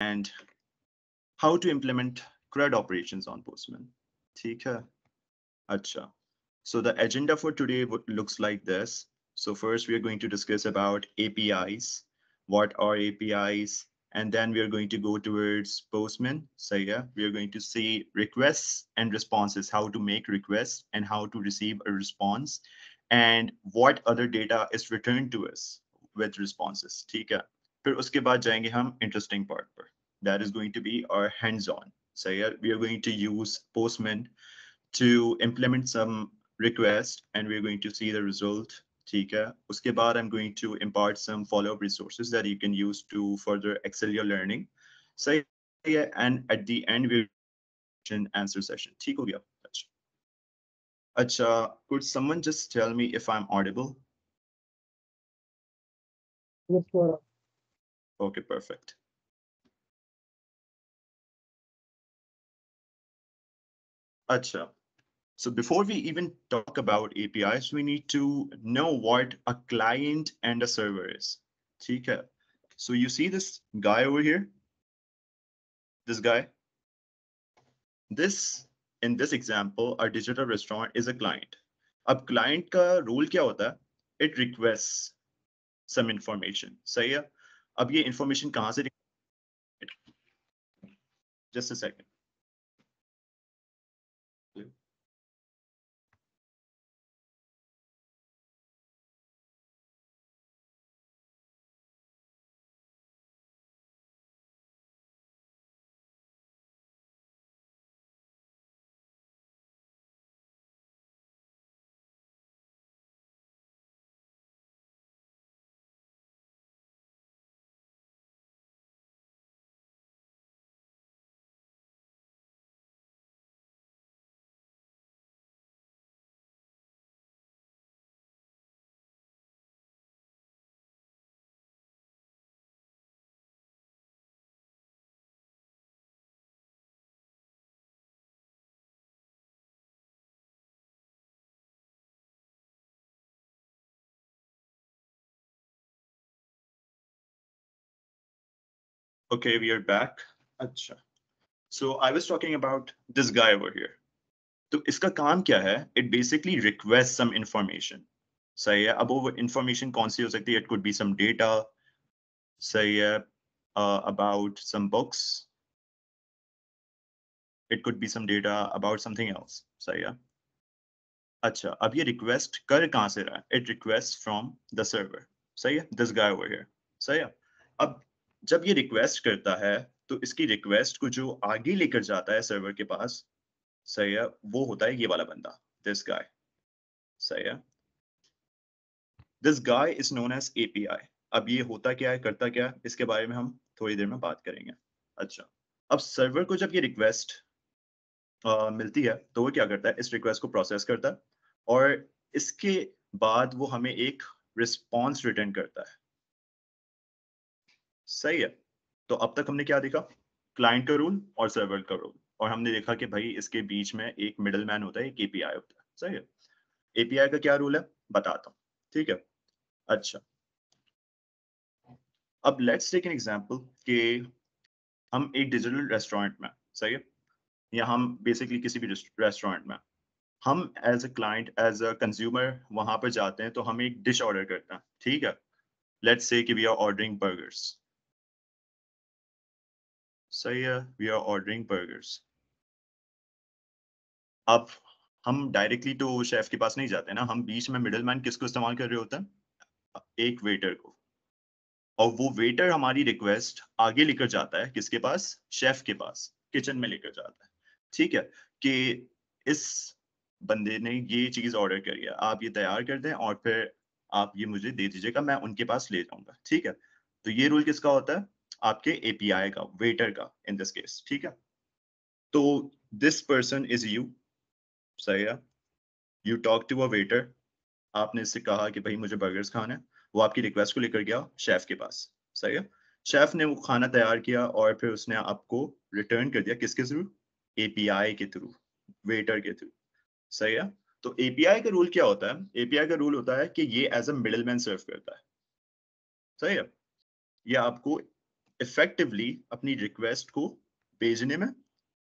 and how to implement CRUD operations on Postman. ठीक है? अच्छा. So the agenda for today looks like this. So first we are going to discuss about APIs. What are APIs? And then we are going to go towards Postman. So yeah, we are going to see requests and responses, how to make requests and how to receive a response, and what other data is returned to us with responses. ठीक है? फिर उसके बाद जाएंगे हम interesting part पर. That is going to be our hands-on. So yeah, we are going to use Postman to implement some request and we're going to see the result. ठीक है? उसके बाद I'm going to impart some follow-up resources that you can use to further excel your learning. So yeah, and at the end we'll answer session. ठीक हो गया? अच्छा. अच्छा, could someone just tell me if I'm audible? Yes, sir. Okay, perfect. Acha. So before we even talk about APIs, we need to know what a client and a server is. ठीक है? So you see this guy over here? This guy? This, in this example, a digital restaurant is a client. अब client का role क्या होता है? It requests some information. सही है? अब ये information कहाँ से? Just a second. Okay, we are back. अच्छा. So I was talking about this guy over here. तो इसका काम क्या है? It basically requests some information. सही है? अब वो information कौन सी हो सकती है? It could be some data. सही है? About some books. It could be some data about something else. सही है? अच्छा, अब ये request कर कहाँ से रहा है? It requests from the server. सही है? This guy over here. सही है? अब जब ये request करता है, तो इसकी request को जो आगे लेकर जाता है server के पास, सही है, वो होता है ये वाला बंदा, this guy. सही है? This guy is known as API. अब ये होता क्या है, करता क्या है, इसके बारे में हम थोड़ी देर में बात करेंगे. अच्छा, अब सर्वर को जब ये रिक्वेस्ट मिलती है, तो वो क्या करता है, इस रिक्वेस्ट को प्रोसेस करता है और इसके बाद वो हमें एक रिस्पॉन्स रिटर्न करता है. सही है? तो अब तक हमने क्या देखा? क्लाइंट का रूल और सर्वर का रूल, और हमने देखा कि भाई इसके बीच में एक मिडल मैन होता है, एक एपीआई होता है. सही है? एपीआई का क्या रूल है, बताता हूँ. ठीक है? अच्छा, अब लेट्स टेक एन एग्जांपल कि हम एक डिजिटल रेस्टोरेंट में, सही है, या हम बेसिकली किसी भी रेस्टोरेंट में, हम as a client, as a consumer वहां पर जाते हैं, तो हम एक डिश ऑर्डर करते हैं. ठीक है? लेट्स से कि वी आर ऑर्डरिंग बर्गर्स. सही है? We are ordering burgers. अब हम डायरेक्टली तो शेफ के पास नहीं जाते ना, हम बीच में मिडल मैन किसको इस्तेमाल कर रहे होते हैं? एक वेटर को. और वो वेटर हमारी रिक्वेस्ट आगे लेकर जाता है किसके पास? शेफ के पास, किचन में लेकर जाता है. ठीक है? कि इस बंदे ने ये चीज ऑर्डर करी है, आप ये तैयार कर दें और फिर आप ये मुझे दे दीजिएगा, मैं उनके पास ले जाऊंगा. ठीक है? तो ये रूल किसका होता है? आपके एपीआई का, वेटर का इन दिस केस. ठीक है? तो दिस पर्सन इज यू. सही है? You talk to a waiter. आपने इससे कहा कि भाई मुझे बर्गर्स खाना है. वो आपकी रिक्वेस्ट को लेकर गया शेफ के पास. सही है? शेफ ने वो खाना तैयार किया और फिर उसने आपको रिटर्न कर दिया किसके थ्रू? एपीआई के थ्रू, वेटर के थ्रू. सही है? तो एपीआई का रूल क्या होता है? एपीआई का रूल होता है कि ये एज अ मिडलमैन सर्व करता है. सही है? ये आपको इफेक्टिवली अपनी रिक्वेस्ट को भेजने में,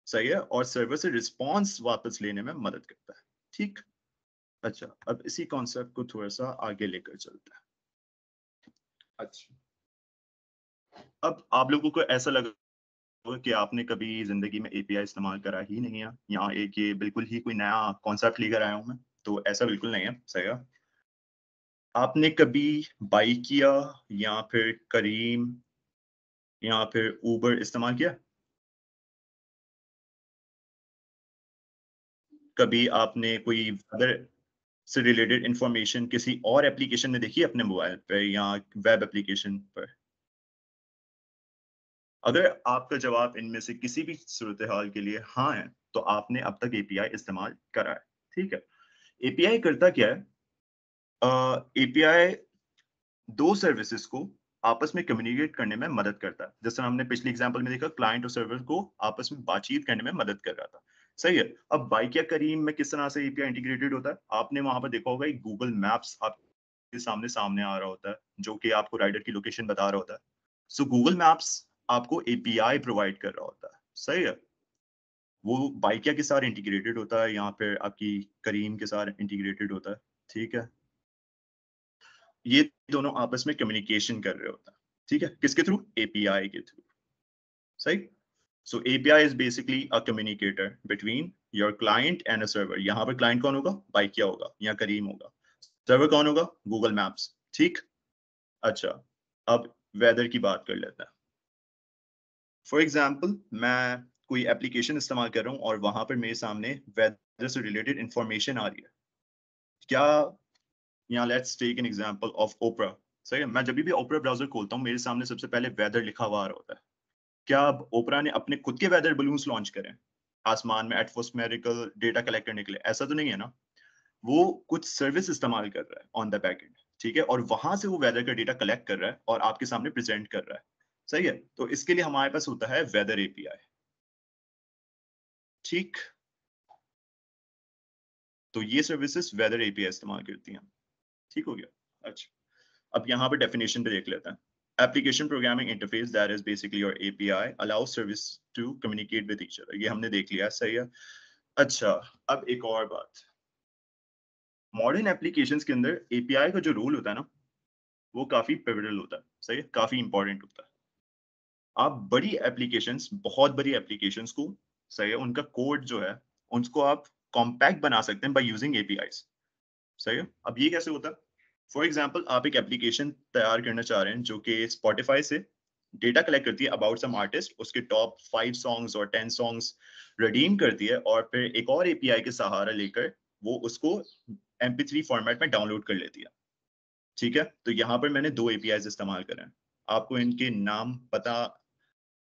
सही है, और सर्वर से रिस्पॉन्स वापस लेने में मदद करता है। ठीक, अच्छा, अब इसी कॉन्सेप्ट को थोड़ा सा आगे लेकर चलते हैं। अच्छा, अब आप लोगों को ऐसा लगा कि आपने कभी जिंदगी में एपीआई इस्तेमाल करा ही नहीं है, या एक ये बिल्कुल ही कोई नया कॉन्सेप्ट लेकर आया हूं मैं, तो ऐसा बिल्कुल नहीं है, सही है। आपने कभी बाइक किया या फिर करीम या फिर उबर इस्तेमाल किया? कभी आपने कोई वेदर से रिलेटेड इंफॉर्मेशन किसी और एप्लीकेशन में देखी है अपने मोबाइल पे या वेब एप्लीकेशन पर? अगर आपका जवाब इनमें से किसी भी सूरत हाल के लिए हाँ है, तो आपने अब तक एपीआई इस्तेमाल करा है। ठीक है, एपीआई करता क्या है? एपीआई दो सर्विसेज को आपस में कम्युनिकेट करने में मदद करता है। जैसे हमने पिछले एग्जांपल में देखा, क्लाइंट और सर्वर को आपस में बातचीत करने में मदद कर रहा था। सही है। अब बाइक या करीम में किस तरह से एपीआई इंटीग्रेटेड होता है? आपने वहां पर देखा होगा, एक गूगल मैप्स आपके सामने सामने आ रहा होता है, जो कि आपको राइडर की लोकेशन बता रहा होता है। सो गूगल मैप्स आपको एपीआई प्रोवाइड कर रहा होता है। सही है। वो बाइकिया के साथ इंटीग्रेटेड होता है, या फिर आपकी करीम के साथ इंटीग्रेटेड होता है। ठीक है, ये दोनों आपस में कम्युनिकेशन कर रहे होता है। ठीक है, किसके थ्रू? एपीआई के थ्रू। सही। So API is basically a communicator between your client and a server. यहाँ पर क्लाइंट कौन होगा? बाइकिया होगा या करीम होगा। सर्वर कौन होगा? Google maps. ठीक, अच्छा, अब वेदर की बात कर लेते हैं। फॉर एग्जाम्पल, मैं कोई एप्लीकेशन इस्तेमाल कर रहा हूँ और वहां पर मेरे सामने वेदर से रिलेटेड इंफॉर्मेशन आ रही है। क्या, यहाँ let's take an example of Opera. सही है, मैं जब भी ओपरा ब्राउजर खोलता हूँ, मेरे सामने सबसे पहले वेदर लिखा हुआ आ रहा होता है। क्या अब ओपरा ने अपने खुद के वेदर बलून्स लॉन्च करें आसमान में एटमॉस्फेरिकल डेटा कलेक्ट करने के लिए? ऐसा तो नहीं है ना। वो कुछ सर्विस इस्तेमाल कर रहा है ऑन द बैक एंड। ठीक है, और वहां से वो वेदर का डेटा कलेक्ट कर रहा है और आपके सामने प्रेजेंट कर रहा है। सही है, तो इसके लिए हमारे पास होता है वेदर एपीआई। ठीक, तो ये सर्विसेज वेदर एपीआई इस्तेमाल करती हैं। ठीक हो गया। अच्छा, अब यहाँ पे डेफिनेशन पे देख लेते हैं। Application programming interface that is basically your API allow service to communicate with each other. ये हमने देख लिया, सही है। अच्छा, अब एक और बात, मॉडर्न एप्लीकेशंस के अंदर एपीआई का जो रोल होता है ना, वो काफी पिवटल होता है। सही है, काफी इंपॉर्टेंट होता है। आप बड़ी एप्लीकेशंस, बहुत बड़ी एप्लीकेशंस को, सही है, उनका कोड जो है, उनको आप कॉम्पैक्ट बना सकते हैं बाय यूजिंग एपीआईज। सही है, अब ये कैसे होता है? फॉर एग्जाम्पल, आप एक एप्लीकेशन तैयार करना चाह रहे हैं जो कि स्पॉटिफाई से डेटा कलेक्ट करती है अबाउट सम आर्टिस्ट, उसके टॉप 5 सॉन्ग्स और 10 सॉन्ग्स रिडीम करती है, और फिर एक और एपीआई के सहारा लेकर वो उसको MP3 फॉर्मेट में डाउनलोड कर लेती है। ठीक है, तो यहाँ पर मैंने दो एपीआईज इस्तेमाल करे हैं। आपको इनके नाम पता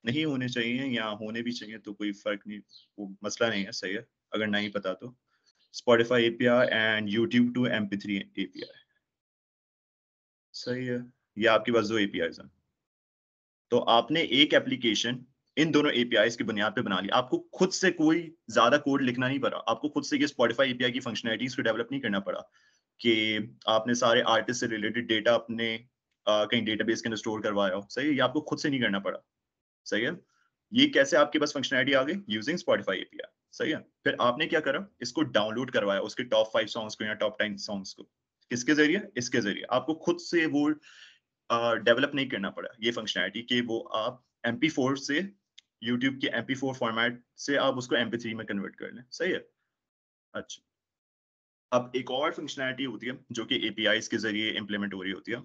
नहीं होने चाहिए, या होने भी चाहिए तो कोई फर्क नहीं, वो मसला नहीं है। सही है, अगर नहीं पता तो Spotify API and YouTube to MP3 API। सही है, ये आपके पास दो एपीआईज हैं। तो आपने एक एप्लीकेशन इन दोनों एपीआईज की बुनियाद पे बना लिया। आपको खुद से कोई ज्यादा कोड लिखना नहीं पड़ा। आपको खुद से ये Spotify एपीआई की फंक्शनैलिटीज को डेवलप नहीं करना पड़ा कि आपने सारे आर्टिस्ट से रिलेटेड डेटा अपने कहीं डेटाबेस के अंदर स्टोर करवाया हो। सही है, ये आपको खुद से नहीं करना पड़ा। सही है, ये कैसे आपके पास फंक्शनैलिटी आ गई? Using Spotify API. सही है, फिर आपने क्या करा? इसको डाउनलोड करवाया, उसके टॉप 5 सॉन्ग्स को या टॉप 10 सॉन्ग्स को। किसके जरिए? इसके जरिए। आपको खुद से वो डेवलप नहीं करना पड़ा ये फंक्शनैलिटी कि वो आप MP4 से, YouTube के MP4 फॉर्मेट से आप उसको MP3 में कन्वर्ट कर लें। सही है। अच्छा, अब एक और फंक्शनैलिटी होती है जो कि APIs के जरिए इंप्लीमेंट हो रही होती है।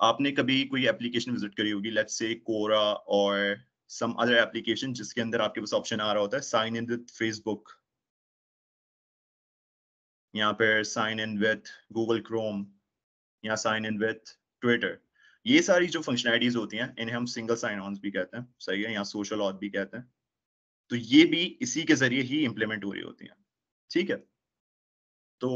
आपने कभी कोई एप्लीकेशन विजिट करी होगी, लेट्स से कोरा और सम अदर एप्लीकेशन, जिसके अंदर आपके पास ऑप्शन आ रहा होता है साइन इन विद फेसबुक, या फिर sign in with Google Chrome, या साइन इन विद ट्विटर। ये सारी जो फंक्शनैलिटीज होती हैं, इन्हें हम सिंगल साइन ऑन भी कहते हैं। सही है, या सोशल ऑथ भी कहते हैं। तो ये भी इसी के जरिए ही इंप्लीमेंट हो रही होती हैं। ठीक है, तो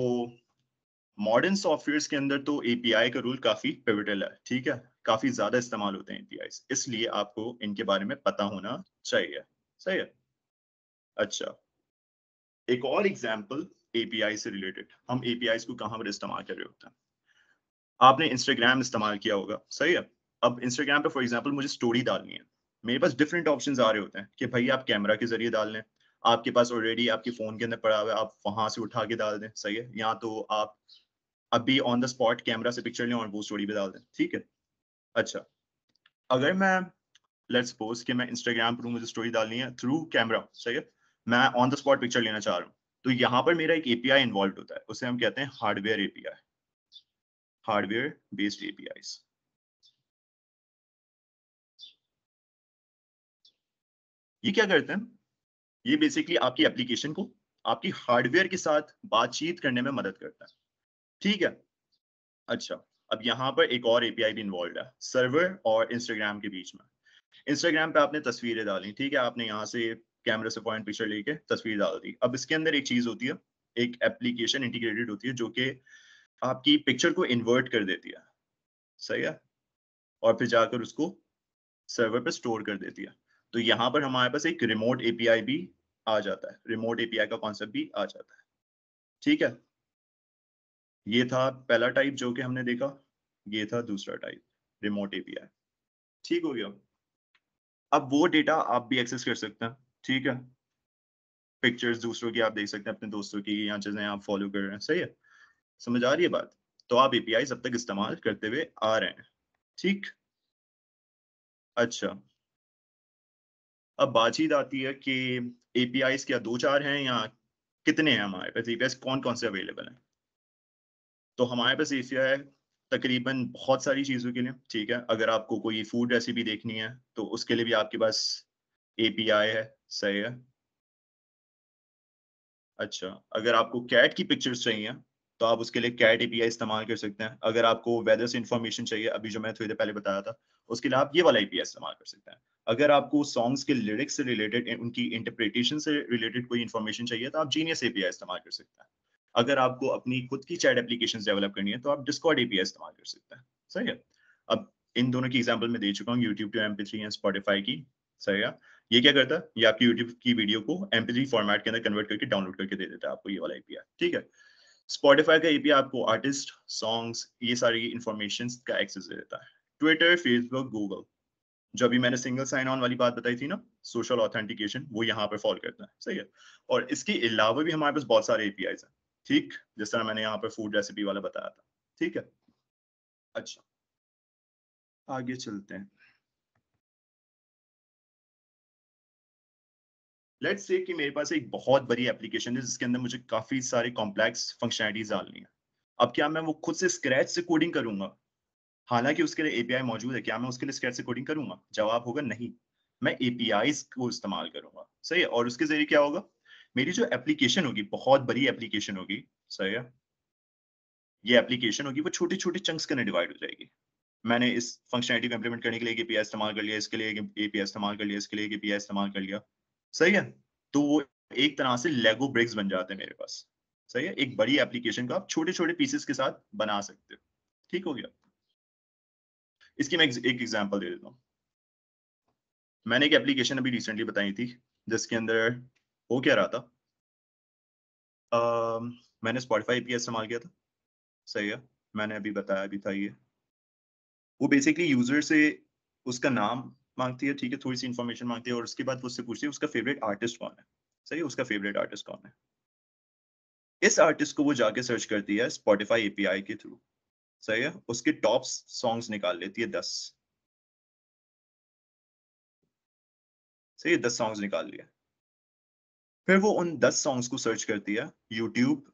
मॉडर्न सॉफ्टवेयर्स के अंदर तो एपीआई का रूल काफी पिवटल है। ठीक है, काफी ज्यादा इस्तेमाल होते हैं एपीआई, इसलिए आपको इनके बारे में पता होना चाहिए। सही है। अच्छा, एक और एग्जांपल एपीआई से रिलेटेड, हम एपीआई को कहां पर इस्तेमाल कर रहे होते हैं? आपने इंस्टाग्राम इस्तेमाल किया होगा। सही है, अब इंस्टाग्राम पे फॉर एग्जांपल मुझे स्टोरी डालनी है। मेरे पास डिफरेंट ऑप्शंस आ रहे होते हैं कि भाई आप कैमरा के जरिए डाल लें, आपके पास ऑलरेडी आपके फोन के अंदर पड़ा हुआ है, आप वहां से उठा के डाल दें, सही है, या तो आप अभी ऑन द स्पॉट कैमरा से पिक्चर लें और वो स्टोरी पे डाल दें, ठीक है। अच्छा, अगर मैं लेट्स सपोज कि मैं इंस्टाग्राम पर मुझे स्टोरी डालनी है थ्रू कैमरा, सही है, मैं ऑन द स्पॉट पिक्चर लेना चाह रहा हूँ, तो यहाँ पर मेरा एक एपीआई इन्वॉल्व होता है, उसे हम कहते हैं hardware API, hardware based APIs. ये क्या करते हैं, ये बेसिकली आपकी एप्लीकेशन को आपकी हार्डवेयर के साथ बातचीत करने में मदद करता है, ठीक है। अच्छा, अब यहाँ पर एक और एपीआई भी इन्वॉल्व है सर्वर और इंस्टाग्राम के बीच में। इंस्टाग्राम पे आपने तस्वीरें डाली, ठीक है, आपने यहाँ से कैमरा से पॉइंट पिक्चर लेके तस्वीर डाल दी। अब इसके अंदर एक चीज होती है, एक एप्लीकेशन इंटीग्रेटेड होती है जो कि आपकी पिक्चर को इन्वर्ट कर देती है, सही है, और फिर जाकर उसको सर्वर पे स्टोर कर देती है। तो यहाँ पर हमारे पास एक रिमोट एपीआई भी आ जाता है, रिमोट एपीआई का कॉन्सेप्ट भी आ जाता है, ठीक है। ये था पहला टाइप जो कि हमने देखा, ये था दूसरा टाइप, रिमोट एपीआई, ठीक हो गया। अब वो डेटा आप भी एक्सेस कर सकते हैं, ठीक है, पिक्चर्स दूसरों की आप देख सकते हैं, अपने दोस्तों की, या चीजें आप फॉलो कर रहे हैं, सही है, समझ आ रही है बात। तो आप एपीआई अब तक इस्तेमाल करते हुए आ रहे हैं, ठीक। अच्छा, अब बातचीत आती है कि एपीआईज क्या दो चार हैं या कितने हैं हमारे पास, एपीआईज कौन कौन से अवेलेबल हैं। तो हमारे पास एपीआई तकरीबन बहुत सारी चीजों के लिए, ठीक है। अगर आपको कोई फूड रेसिपी देखनी है तो उसके लिए भी आपके पास एपीआई है, सही है। अच्छा, अगर आपको कैट की पिक्चर्स चाहिए तो आप उसके लिए कैट एपीआई इस्तेमाल कर सकते हैं। अगर आपको वेदर से इंफॉर्मेशन चाहिए, अभी जो मैं थोड़ी देर पहले बताया था, उसके लिए आप ये वाला एपीआई इस्तेमाल कर सकते हैं। अगर आपको सॉन्ग्स के लिरिक्स से रिलेटेड, उनकी इंटरप्रिटेशन से रिलेटेड कोई इंफॉर्मेशन चाहिए तो आप जीनियस एपीआई इस्तेमाल कर सकते हैं। अगर आपको अपनी खुद की चैट एप्लीकेशन डेवलप करनी है तो आप डिस्कॉर्ड एपीआई इस्तेमाल कर सकते हैं, सही है। अब इन दोनों की एग्जाम्पल मैं दे चुका हूँ, यूट्यूब टू MP3 या स्पॉटिफाई की, सही है। ये क्या करता है, ये आपकी यूट्यूब की वीडियो को MP3 फॉर्मेट के अंदर कन्वर्ट करके डाउनलोड करके दे देता है आपको, ये वाला एपीआई, ठीक है। स्पॉटिफाई का एपीआई आपको आर्टिस्ट, सॉन्ग्स, ये सारी इंफॉर्मेशन का एक्सेस दे देता है। ट्विटर, फेसबुक, गूगल, जो अभी मैंने सिंगल साइन ऑन वाली बात बताई थी ना, सोशल ऑथेंटिकेशन, वो यहाँ पर फॉलो करता है, सही है। और इसके अलावा भी हमारे पास बहुत सारे एपीआई हैं, ठीक, जिस तरह मैंने यहाँ पर फूड रेसिपी वाला बताया था, ठीक है। अच्छा, आगे चलते हैं। लेट्स से कि मेरे पास एक बहुत बड़ी एप्लीकेशन है जिसके अंदर मुझे काफी सारे कॉम्प्लेक्स फंक्शनैलिटीज डालनी है। अब क्या मैं वो खुद से स्क्रैच से कोडिंग करूंगा? हालांकि उसके लिए एपीआई मौजूद है, क्या मैं उसके लिए स्क्रैच से कोडिंग करूंगा? जवाब होगा नहीं। मैं एपीआईज को इस्तेमाल करूंगा, सही है। और उसके जरिए क्या होगा, मेरी जो एप्लीकेशन होगी, बहुत बड़ी एप्लीकेशन होगी, सही है, ये एप्लीकेशन होगी वो छोटे छोटे चंक्स के अंदर डिवाइड हो जाएगी। मैंने इस फंक्शनैलिटी को इंप्लीमेंट करने के लिए एपीआई इस्तेमाल कर लिया, इसके लिए एपीआई इस्तेमाल कर लिया, इसके लिए एपीआई इस्तेमाल कर लिया, सही है। तो वो एक तरह से लेगो ब्रिक्स बन जाते हैं मेरे पास, सही है। एक बड़ी एप्लीकेशन को आप छोटे छोटे पीसेस के साथ बना सकते हो, ठीक हो गया। इसकी मैं एक एग्जांपल दे देता हूँ। मैंने एक एप्लीकेशन अभी रिसेंटली बताई थी जिसके अंदर हो क्या रहा था, मैंने स्पॉटिफाई एपीआई इस्तेमाल किया था, सही है, मैंने अभी बताया भी था ये। वो बेसिकली यूजर से उसका नाम मांगती है, ठीक है, थोड़ी सी इंफॉर्मेशन मांगती है, और उसके बाद वो उससे पूछती है उसका फेवरेट आर्टिस्ट कौन है, सही है, उसका फेवरेट आर्टिस्ट कौन है। इस आर्टिस्ट को वो जाके सर्च करती है स्पॉटिफाई एपीआई के थ्रू, सही है, उसके टॉप सॉन्ग्स निकाल लेती है 10, सही है, 10 सॉन्ग्स निकाल लिया। फिर वो उन 10 सॉन्ग्स को सर्च करती है यूट्यूब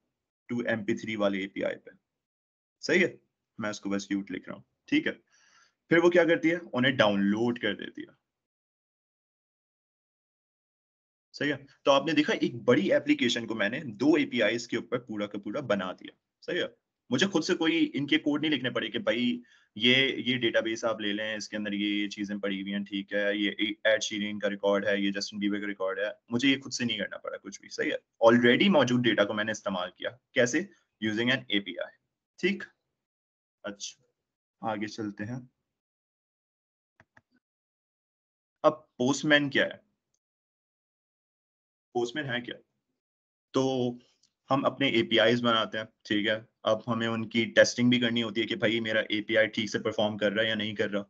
टू MP3 वाले एपीआई पे, सही है, मैं उसको बस यूट लिख रहा हूँ, ठीक है। फिर वो क्या करती है, उन्हें डाउनलोड कर देती है, सही है। तो आपने देखा एक बड़ी एप्लीकेशन को मैंने दो एपीआईज के ऊपर पूरा का पूरा बना दिया, सही है। मुझे खुद से कोई इनके कोड नहीं लिखने पड़े कि भाई ये ये डेटाबेस आप ले लें, इसके अंदर ये चीजें पड़ी हुई हैं, ठीक है, ये एड शीरन का रिकॉर्ड है, ये जस्टिन बीबर का रिकॉर्ड है, मुझे ये खुद से नहीं करना पड़ा कुछ भी, सही है। ऑलरेडी मौजूद डेटा को मैंने इस्तेमाल किया, कैसे, यूजिंग एन एपीआई, ठीक। अच्छा, आगे चलते हैं। अब पोस्टमैन क्या है, पोस्टमैन है क्या? तो हम अपने एपीआईज बनाते हैं, ठीक है। अब हमें उनकी टेस्टिंग भी करनी होती है कि भाई मेरा एपीआई ठीक से परफॉर्म कर रहा है या नहीं कर रहा।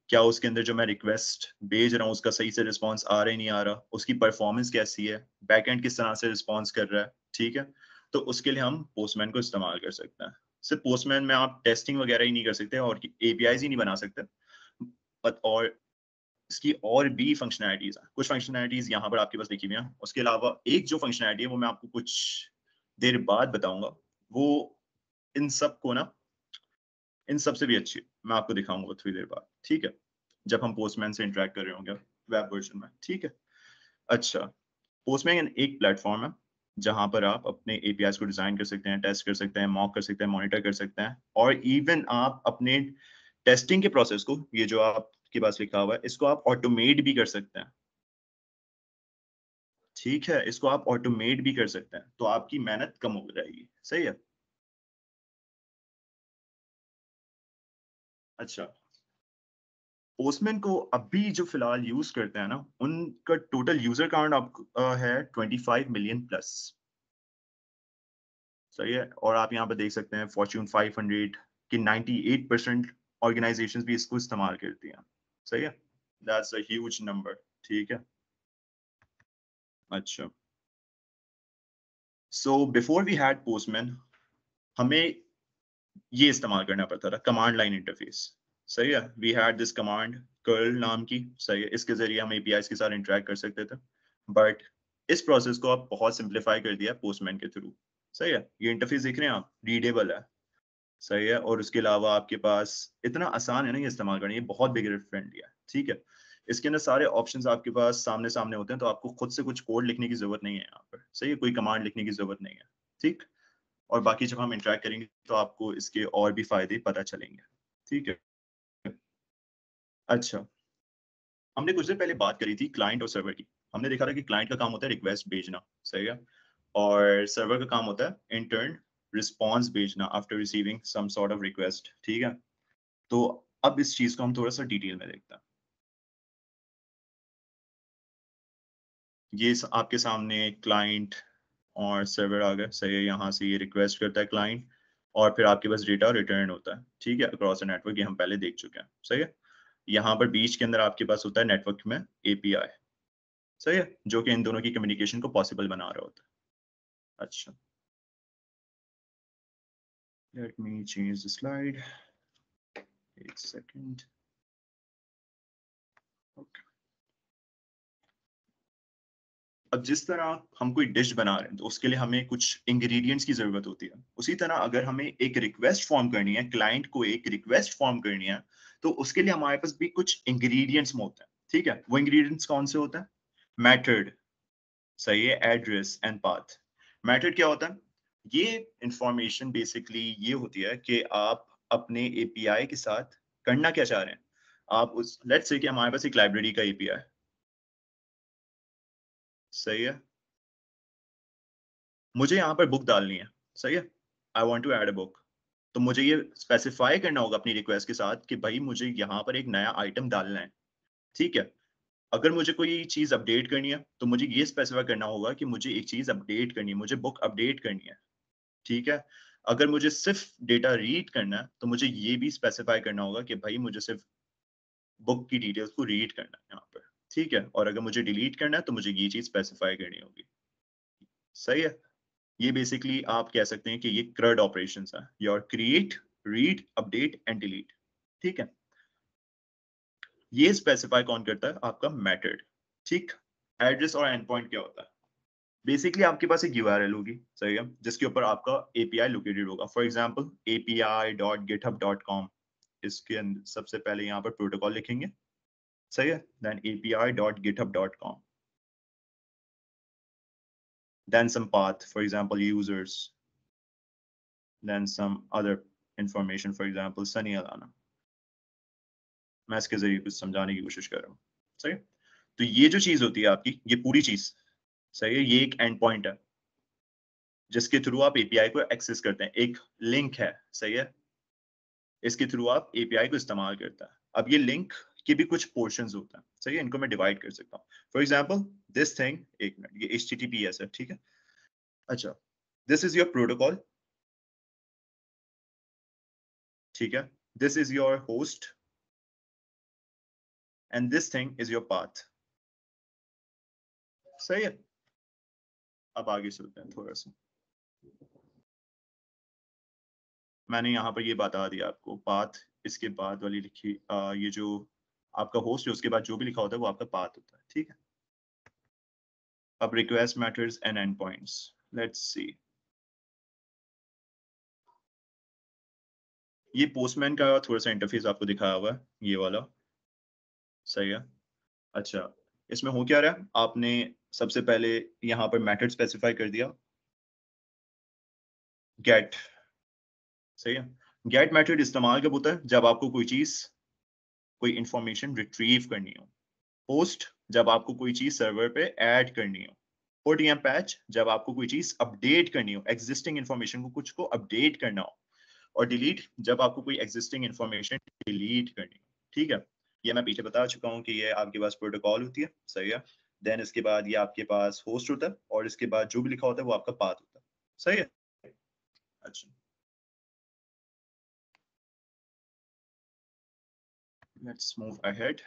क्या उसके अंदर जो मैं रिक्वेस्ट भेज रहा हूँ उसका सही से रिस्पॉन्स आ रहा है नहीं आ रहा, उसकी परफॉर्मेंस कैसी है, बैकएंड किस तरह से रिस्पॉन्स कर रहा है, ठीक है। तो उसके लिए हम पोस्टमैन को इस्तेमाल कर सकते हैं। सिर्फ पोस्टमैन में आप टेस्टिंग वगैरह ही नहीं कर सकते और एपीआईज ही नहीं बना सकते, और इसकी और भी फंक्शनैलिटीज हैं। कुछ फंक्शनैलिटीज यहाँ पर आपके पास लिखी हुई हैं, उसके अलावा एक जो फंक्शनैलिटी है वो मैं आपको कुछ देर बाद बताऊंगा, वो इन सब को ना, इन सब से भी अच्छी है, मैं आपको दिखाऊंगा थोड़ी देर बाद, ठीक है, जब हम पोस्टमैन से इंटरेक्ट कर रहे होंगे वेब वर्जन में, ठीक है। अच्छा, पोस्टमैन एक प्लेटफॉर्म है जहां पर आप अपने एपीआईज को डिजाइन कर सकते हैं, टेस्ट कर सकते हैं, मॉक कर सकते हैं, मॉनिटर कर सकते हैं, और इवन आप अपने टेस्टिंग के प्रोसेस को, ये जो आपके पास लिखा हुआ है, इसको आप ऑटोमेट भी कर सकते हैं, ठीक है, इसको आप ऑटोमेट भी कर सकते हैं, तो आपकी मेहनत कम हो जाएगी, सही है। अच्छा, पोस्टमैन को अभी जो फिलहाल यूज करते हैं ना, उनका टोटल यूजर काउंट है 25 मिलियन प्लस, सही है। और आप यहाँ पर देख सकते हैं फॉर्च्यून 500 की 98% ऑर्गेनाइजेशंस भी इसको इस्तेमाल करती हैं, सही है। दैट्स अ ह्यूज नंबर, ठीक है। अच्छा, so before we had Postman, हमें ये इस्तेमाल करना पड़ता था, कमांड लाइन इंटरफेस, सही है। We had this command curl नाम की, सही है, इसके जरिए हम एपीआईज के साथ इंटरेक्ट कर सकते थे, बट इस प्रोसेस को आप बहुत सिंप्लीफाई कर दिया पोस्टमैन के थ्रू, सही है। ये इंटरफेस देख रहे हैं आप, रीडेबल है, सही है, और उसके अलावा आपके पास इतना आसान है ना ये इस्तेमाल करना, ये बहुत बिगिनर फ्रेंडली है, ठीक है। इसके अंदर सारे ऑप्शंस आपके पास सामने सामने होते हैं, तो आपको खुद से कुछ कोड लिखने की जरूरत नहीं है यहाँ पर, सही है, कोई कमांड लिखने की जरूरत नहीं है, ठीक। और बाकी जब हम इंटरेक्ट करेंगे तो आपको इसके और भी फायदे पता चलेंगे, ठीक है। अच्छा, हमने कुछ देर पहले बात करी थी क्लाइंट और सर्वर की। हमने देखा था कि क्लाइंट का काम होता है रिक्वेस्ट भेजना, सही है, और सर्वर का काम होता है इन टर्न रिस्पॉन्स भेजना after receiving some sort of request, ठीक है। तो अब इस चीज को हम थोड़ा सा डिटेल में देखते हैं। ये आपके सामने क्लाइंट और सर्वर आ गए, सही है। यहाँ से ये रिक्वेस्ट करता है क्लाइंट, और फिर आपके पास डेटा रिटर्न होता है, ठीक है, अक्रॉस द नेटवर्क, ये हम पहले देख चुके हैं, सही है। यहाँ पर बीच के अंदर आपके पास होता है नेटवर्क में एपीआई, सही है, जो कि इन दोनों की कम्युनिकेशन को पॉसिबल बना रहा होता है। अच्छा, let me change the slide, एक सेकंड, ओके। अब जिस तरह हम कोई डिश बना रहे हैं तो उसके लिए हमें कुछ इंग्रेडिएंट्स की जरूरत होती है, उसी तरह अगर हमें एक रिक्वेस्ट फॉर्म करनी है, क्लाइंट को एक रिक्वेस्ट फॉर्म करनी है, तो उसके लिए हमारे पास भी कुछ इंग्रेडिएंट्स होते हैं, ठीक है। वो इंग्रेडिएंट्स कौन से होते हैं? मेथड, सही है, एड्रेस एंड पाथ। मेथड क्या होता है? ये इंफॉर्मेशन बेसिकली ये होती है कि आप अपने एपीआई के साथ करना क्या चाह रहे हैं। आप उस, लेट्स से कि हमारे पास एक लाइब्रेरी का एपीआई, सही है, मुझे यहाँ पर बुक डालनी है, सही है, I want to add a book. तो मुझे ये स्पेसिफाई करना होगा अपनी रिक्वेस्ट के साथ कि भाई मुझे यहाँ पर एक नया आइटम डालना है, ठीक है। अगर मुझे कोई चीज अपडेट करनी है तो मुझे ये स्पेसिफाई करना होगा कि मुझे एक चीज अपडेट करनी है, मुझे बुक अपडेट करनी है, ठीक है। अगर मुझे सिर्फ डेटा रीड करना है तो मुझे ये भी स्पेसिफाई करना होगा कि भाई मुझे सिर्फ बुक की डिटेल्स को रीड करना है यहाँ पर, ठीक है। और अगर मुझे डिलीट करना है तो मुझे ये चीज स्पेसिफाई करनी होगी, सही है। ये बेसिकली आप कह सकते हैं कि ये CRUD ऑपरेशंस है, your create, read, update and delete, ठीक है। ये स्पेसिफाई कौन करता है? आपका मेथड, ठीक। एड्रेस और एंड पॉइंट क्या होता है? बेसिकली आपके पास एक यूआरएल होगी, सही है, जिसके ऊपर आपका एपीआई लोकेटेड होगा। फॉर एग्जांपल api.github.com, इसके अंदर सबसे पहले यहाँ पर प्रोटोकॉल लिखेंगे, सही है, then api.github.com, then some path, for example users, then some other information, for example Sunny Alana। मैं इसके जरिए कुछ समझाने की कोशिश कर रहा हूँ, सही है। तो ये जो चीज होती है आपकी, ये पूरी चीज, सही है, ये एक एंड पॉइंट है जिसके थ्रू आप एपीआई को एक्सेस करते हैं, एक लिंक है, सही है, इसके थ्रू आप एपीआई को इस्तेमाल करता है। अब ये लिंक के भी कुछ पोर्शंस होते हैं, सही है, इनको मैं डिवाइड कर सकता हूँ। फॉर एग्जाम्पल दिस थिंग, एक मिनट, ये HTTPS है, ठीक है। अच्छा, दिस इज योर प्रोटोकॉल, ठीक है, this is your host, and this thing is your path. सही है? अब आगे चलते हैं थोड़ा सा. मैंने यहाँ पर ये बता दिया आपको, पाथ इसके बाद वाली लिखी, ये जो आपका होस्ट है उसके बाद जो भी लिखा होता है वो आपका पाथ होता है, ठीक है? अब request methods and and points, let's see. ये पोस्टमैन का थोड़ा सा इंटरफेस आपको दिखाया हुआ है, ये वाला. सही है. अच्छा, इसमें हो क्या रहा है, आपने सबसे पहले यहाँ पर मेथड स्पेसिफाई कर दिया, गेट. सही है. गेट मेथड इस्तेमाल कब होता है? जब आपको कोई चीज, कोई इंफॉर्मेशन रिट्रीव करनी हो. पोस्ट जब आपको कोई चीज सर्वर पे ऐड करनी हो. पुट या पैच जब आपको कोई चीज अपडेट करनी हो, एग्जिस्टिंग इंफॉर्मेशन को कुछ को अपडेट करना हो. और डिलीट जब आपको कोई एग्जिस्टिंग इंफॉर्मेशन डिलीट करनी हो. ठीक है, ये मैं पीछे बता चुका हूँ कि ये आपके पास प्रोटोकॉल होती है. सही है. देन इसके बाद ये आपके पास होस्ट होता है और इसके बाद जो भी लिखा होता है वो आपका पाथ होता है. सही है. अच्छा, लेट्स मूव अहेड.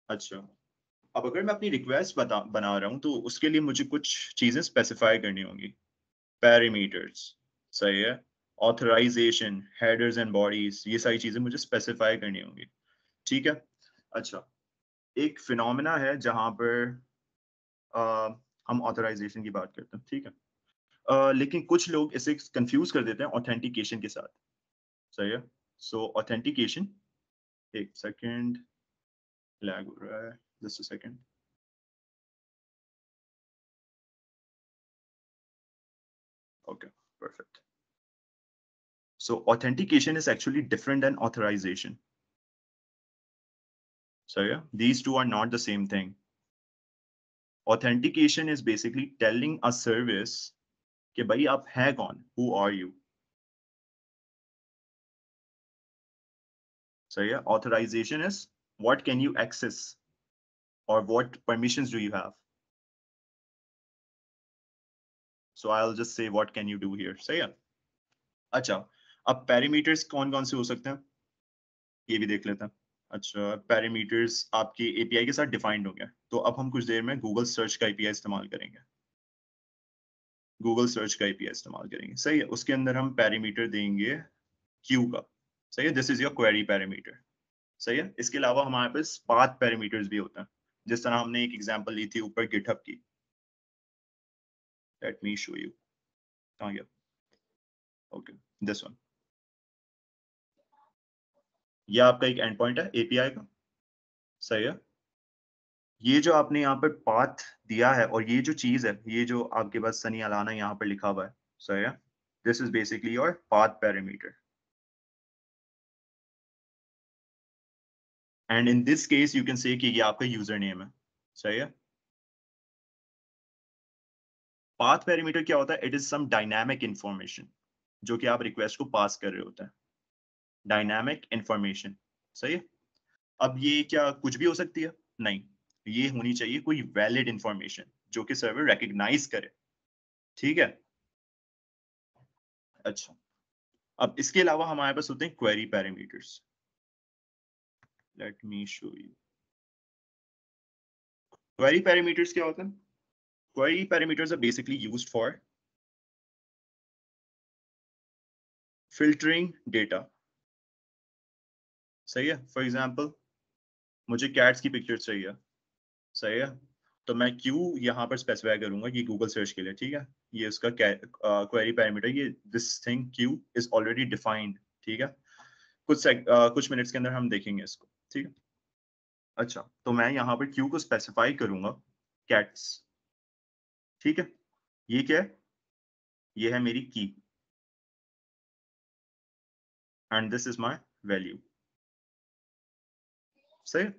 अच्छा, अब अगर मैं अपनी रिक्वेस्ट बना रहा हूँ तो उसके लिए मुझे कुछ चीजें स्पेसिफाई करनी होंगी. पैरामीटर्स. सही है. ऑथराइजेशन, हेडर्स एंड बॉडीज, ये सारी चीजें मुझे स्पेसिफाई करनी होंगी. ठीक है. अच्छा, एक फिनोमेना है जहां पर हम ऑथराइजेशन की बात करते हैं. ठीक है. लेकिन कुछ लोग इसे कंफ्यूज कर देते हैं ऑथेंटिकेशन के साथ. सही है. सो ऑथेंटिकेशन, एक सेकेंड, लैग हो रहा है, just a second. Okay, perfect. So authentication is actually different than authorization. So yeah, these two are not the same thing. Authentication is basically telling a service कि भाई आप हैं कौन, who are you. So yeah, authorization is what can you access or what permissions do you have. So I'll just say what can you do here. So yeah. अच्छा, अब parameters कौन कौन से हो सकते हैं ये भी देख लेते हैं. अच्छा, पैरामीटर्स आपके एपीआई के साथ डिफाइंड होंगे. तो अब हम कुछ देर में गूगल सर्च का एपीआई इस्तेमाल करेंगे. गूगल सर्च का एपीआई इस्तेमाल करेंगे. सही है. उसके अंदर हम पैरामीटर देंगे क्यू का. सही है. This is your query parameter. सही है. इसके अलावा हमारे पास पाथ पैरामीटर्स भी होते हैं, जिस तरह हमने एक एग्जांपल ली थी ऊपर गिटहब की. Late me show you. कहाँ गया? Okay, this one. ये आपका एक एंड पॉइंट है एपीआई का. सही है. ये जो आपने यहाँ पर पाथ दिया है और ये जो चीज है, ये जो आपके पास सनी अलाना यहाँ पर लिखा हुआ है. सही है. This is basically your path parameter. And in this case you can say कि ये आपका यूजर नेम है. सही है. पाथ पैरामीटर क्या होता है? It is some dynamic information जो कि आप रिक्वेस्ट को पास कर रहे होते हैं. Dynamic information. सही है. अब ये क्या कुछ भी हो सकती है? नहीं, ये होनी चाहिए कोई वैलिड इंफॉर्मेशन जो कि सर्वर रिकॉग्नाइज करे. ठीक है. अच्छा, अब इसके अलावा हमारे पास होते हैं query parameters. Let me show you. Query parameters क्या होते हैं? Query parameters are basically used for filtering data. सही है. फॉर एग्जांपल, मुझे कैट्स की पिक्चर चाहिए. सही है. तो मैं क्यू यहाँ पर स्पेसिफाई करूंगा ये गूगल सर्च के लिए. ठीक है. ये उसका क्वेरी पैरामीटर, ये this thing Q is already defined. ठीक है. कुछ मिनट्स के अंदर हम देखेंगे इसको. ठीक है. अच्छा, तो मैं यहाँ पर क्यू को स्पेसिफाई करूंगा कैट्स. ठीक है. ये क्या है? ये है मेरी की and this is my value. सही है.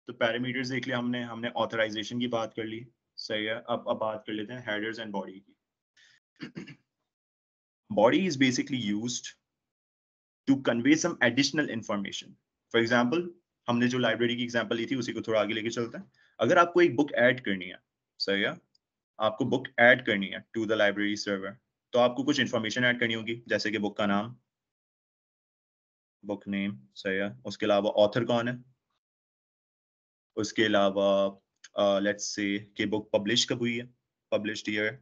तो पैरामीटर्स देख लिया हमने. हमने ऑथराइजेशन की बात कर ली. सही है. अब बात कर लेते हैं हेडर्स एंड बॉडी की. Body is basically used to convey some additional information. For example, हमने जो लाइब्रेरी की एग्जांपल ली थी उसी को थोड़ा आगे लेके चलते हैं. अगर आपको एक बुक ऐड करनी है, सही है, आपको बुक ऐड करनी है टू द लाइब्रेरी सर्वर, तो आपको कुछ इंफॉर्मेशन ऐड करनी होगी, जैसे कि बुक का नाम, बुक नेम सही है। उसके अलावा ऑथर कौन है, उसके अलावा लेट्स से कि बुक पब्लिश कब हुई है, पब्लिश्ड ईयर,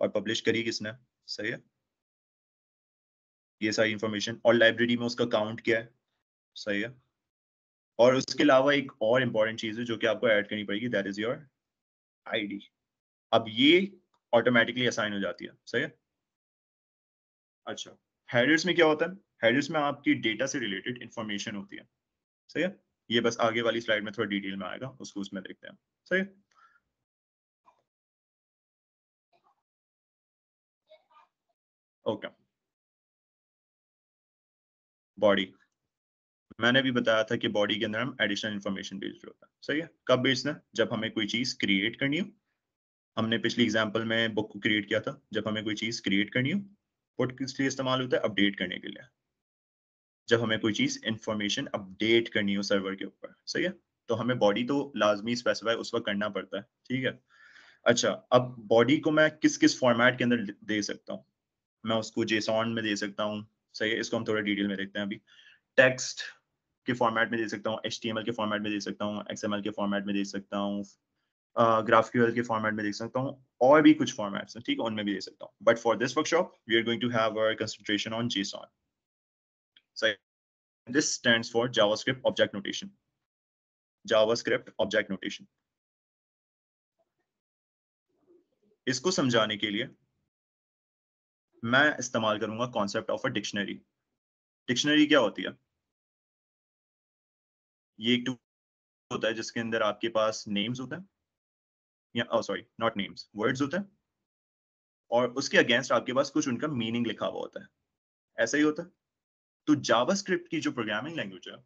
और पब्लिश करी किसने, सही है। ये सारी इंफॉर्मेशन, और लाइब्रेरी में उसका काउंट क्या है, सही है। और उसके अलावा एक और इम्पॉर्टेंट चीज है जो कि आपको ऐड करनी पड़ेगी, दैट इज योर आईडी। अब ये ऑटोमेटिकली असाइन हो जाती है, सही है। अच्छा, हेडर्स में क्या होता है, हेडर्स में आपकी डेटा से रिलेटेड इंफॉर्मेशन होती है, सही है। ये बस आगे वाली स्लाइड में थोड़ा डिटेल में आएगा, उसको उसमें देखते हैं, सही है। ओके, बॉडी, मैंने भी बताया था कि बॉडी के अंदर हम एडिशनल इन्फॉर्मेशन भेज रहे होता है, सही है। कब भेजना है, जब हमें कोई चीज क्रिएट करनी हो। हमने पिछली एग्जांपल में बुक को क्रिएट किया था, जब हमें कोई चीज क्रिएट करनी हो। पुट किस लिए इस्तेमाल होता है, अपडेट करने के लिए, जब हमें कोई चीज इंफॉर्मेशन अपडेट करनी हो सर्वर के ऊपर, सही है। तो हमें बॉडी तो लाजमी स्पेसिफाई उस वक्त करना पड़ता है, ठीक है। अच्छा, अब बॉडी को मैं किस किस फॉर्मेट के अंदर दे सकता हूँ, मैं उसको जेसॉन में दे सकता हूँ, सही है। इसको हम थोड़ा डिटेल में देखते हैं अभी। टेक्स्ट के फॉर्मेट में दे सकता हूँ, HTML के फॉर्मेट में दे सकता हूँ, XML के फॉर्मेट में दे सकता हूँ, GraphQL के फॉर्मेट में दे सकता हूँ, और भी कुछ फॉर्मेट्स हैं, ठीक है, उनमें भी दे सकता हूँ। But for this workshop we are going to have our concentration on JSON, सही। This stands for JavaScript object notation, JavaScript object notation. इसको समझाने के लिए मैं इस्तेमाल करूंगा concept of a dictionary. Dictionary क्या होती है, ये एक टूल होता है जिसके अंदर आपके पास नेम्स होते हैं, या सॉरी नॉट नेम्स, वर्ड्स होते हैं, और उसके अगेंस्ट आपके पास कुछ उनका मीनिंग लिखा हुआ होता है, ऐसा ही होता है। तो जावास्क्रिप्ट की जो प्रोग्रामिंग लैंग्वेज है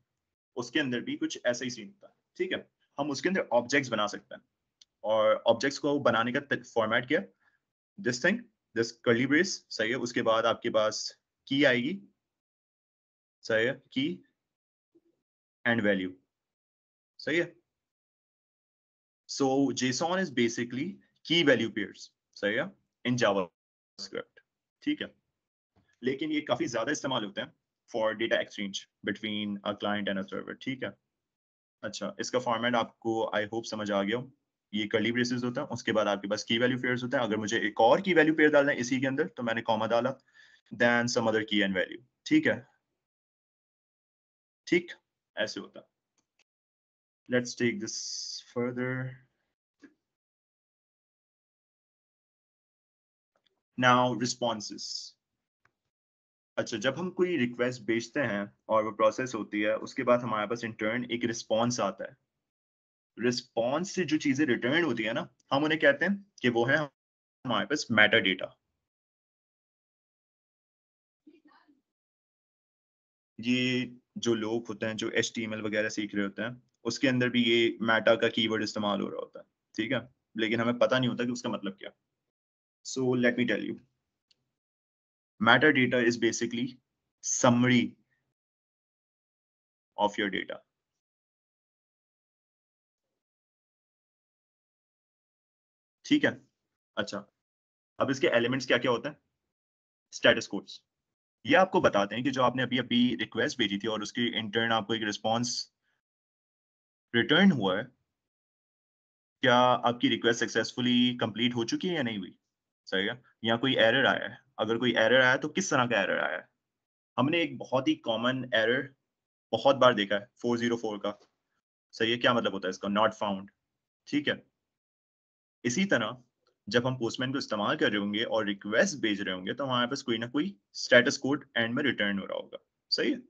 उसके अंदर भी कुछ ऐसा ही सीन होता है, ठीक है। हम उसके अंदर ऑब्जेक्ट्स बना सकते हैं, और ऑब्जेक्ट्स को बनाने का फॉर्मेट क्या है, this thing, this curly brace, सही है। उसके बाद आपके पास की आएगी, सही है, की एंड वैल्यू, सही है। सो JSON इज बेसिकली की वैल्यू पेयर्स, सही है, इन जावास्क्रिप्ट, ठीक है। लेकिन ये काफी ज्यादा इस्तेमाल होते हैं for data exchange between a client and a server, ठीक है। अच्छा, इसका फॉर्मेट आपको आई होप समझ आ गया हो। ये कर्ली ब्रेसेस होता है, उसके बाद आपके पास की वैल्यू पेयर्स होता है। अगर मुझे एक और की वैल्यू पेयर डालना है इसी के अंदर तो मैंने कॉमा डाला, then some other key and value, ठीक है। ठीक, ऐसे होता है। Let's take this further. Now responses. अच्छा, जब हम कोई रिक्वेस्ट भेजते हैं और वो प्रोसेस होती है, उसके बाद हमारे पास इंटर्न एक रिस्पॉन्स आता है। रिस्पॉन्स से जो चीजें रिटर्न होती है ना, हम उन्हें कहते हैं कि वो है हमारे पास मेटा डेटा। ये जो लोग होते हैं जो HTML वगैरह सीख रहे होते हैं, उसके अंदर भी ये मेटा का कीवर्ड इस्तेमाल हो रहा होता है, ठीक है। लेकिन हमें पता नहीं होता कि उसका मतलब क्या। So let me tell you, meta data is basically summary of your data, ठीक है। अच्छा, अब इसके एलिमेंट्स क्या क्या होते हैं, स्टेटस कोड्स। ये आपको बताते हैं कि जो आपने अभी अभी रिक्वेस्ट भेजी थी और उसकी इंटर्न आपको एक रिस्पॉन्स रिटर्न हुआ है, क्या आपकी रिक्वेस्ट सक्सेसफुली कंप्लीट हो चुकी है या नहीं हुई, सही है। या कोई एरर आया है, अगर कोई एरर आया तो किस तरह का एरर आया है। हमने एक बहुत ही कॉमन एरर बहुत बार देखा है, 404 का, सही है। क्या मतलब होता है इसका, नॉट फाउंड, ठीक है। इसी तरह जब हम पोस्टमैन को इस्तेमाल कर रहे होंगे और रिक्वेस्ट भेज रहे होंगे तो हमारे पास कोई ना कोई स्टेटस कोड एंड में रिटर्न हो रहा होगा, सही है।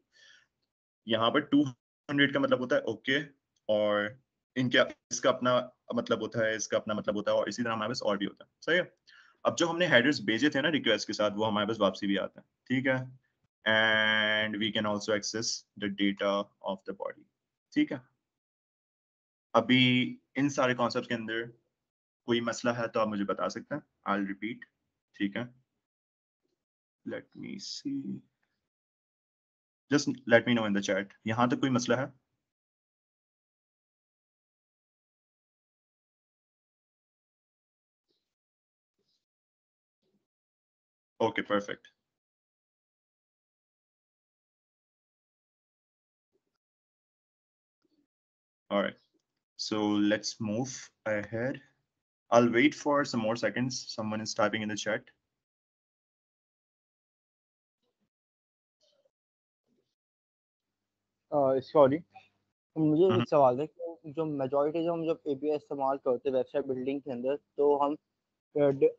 यहाँ पर 200 का मतलब होता है ओके, और इनके इसका अपना मतलब होता है, इसका अपना मतलब होता है, और इसी तरह हमारे पास और भी होता है, सही है। अब जो हमने हेडर्स भेजे थे ना रिक्वेस्ट के साथ, वो हमारे पास वापसी भी आते हैं, ठीक है। And we can also access the data of the body, ठीक है। अभी इन सारे कॉन्सेप्ट के अंदर कोई मसला है तो आप मुझे बता सकते हैं, आई रिपीट, ठीक है। Let me see, just let me know in the chat, यहाँ तक कोई मसला है। Okay, perfect. All right. So let's move ahead. I'll wait for some more seconds. Someone is typing in the chat. Sorry, मुझे एक सवाल है कि जो मेजॉरिटी जो हम जब एपीआई इस्तेमाल करते हैं वेबसाइट बिल्डिंग के अंदर, तो हम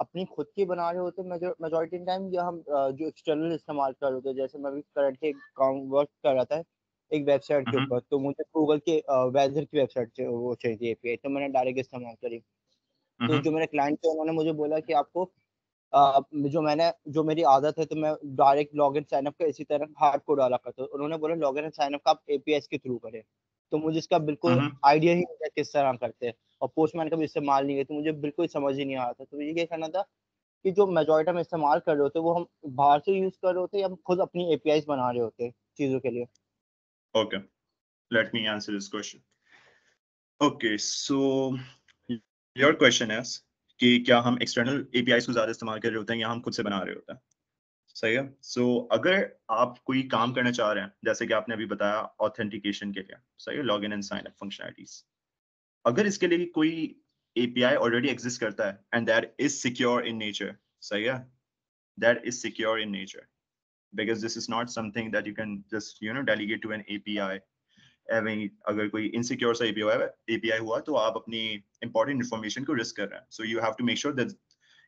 अपनी खुद की बना रहे होते हैं मेजॉरिटी टाइम, या हम जो एक्सटर्नल इस्तेमाल कर रहे होते हैं? जैसे मैं भी करंटली काम वर्क कर रहा था एक वेबसाइट के ऊपर, तो मुझे गूगल के वेदर की वेबसाइट से वो चाहिए एपीआई, तो मैंने डायरेक्ट इस्तेमाल करी। तो जो मेरे क्लाइंट थे उन्होंने मुझे बोला कि आपको जो मेरी आदत है, तो मैं direct log in sign up का इसी तरह हार्ड कोड डाला करता हूँ। उन्होंने बोला लॉग इन साइन अप का आप एपीआई के थ्रू करें। तो मुझे इसका बिल्कुल आइडिया ही नहीं था किस तरह करते हैं, और पोस्टमैन का भी इस्तेमाल नहीं है, तो मुझे बिल्कुल समझ ही नहीं आ रहा था। तो मुझे ये कहना था कि जो मेजॉरिटी हम इस्तेमाल कर रहे होते हैं वो हम बाहर से यूज कर रहे होते हैं, या हम खुद अपनी एपीआई बना रहे होते हैं चीजों के लिए? Okay, let me answer this question. Okay, so your question is कि क्या हम external APIs को ज्यादा इस्तेमाल कर रहे होते हैं या हम खुद से बना रहे होते हैं? सही है। So अगर आप कोई काम करना चाह रहे हैं, जैसे कि आपने अभी बताया ऑथेंटिकेशन के लिए, सही है, log in and sign up functionalities, अगर इसके लिए कोई API ऑलरेडी एग्जिस्ट करता है and that is secure in nature, सही है, that is secure in nature, because this is not something that you can just delegate to an API. अगर कोई इनसिक्योर सा API हुआ तो आप अपनी इंपॉर्टेंट इन्फॉर्मेशन को रिस्क कर रहे हैं, so you have to make sure that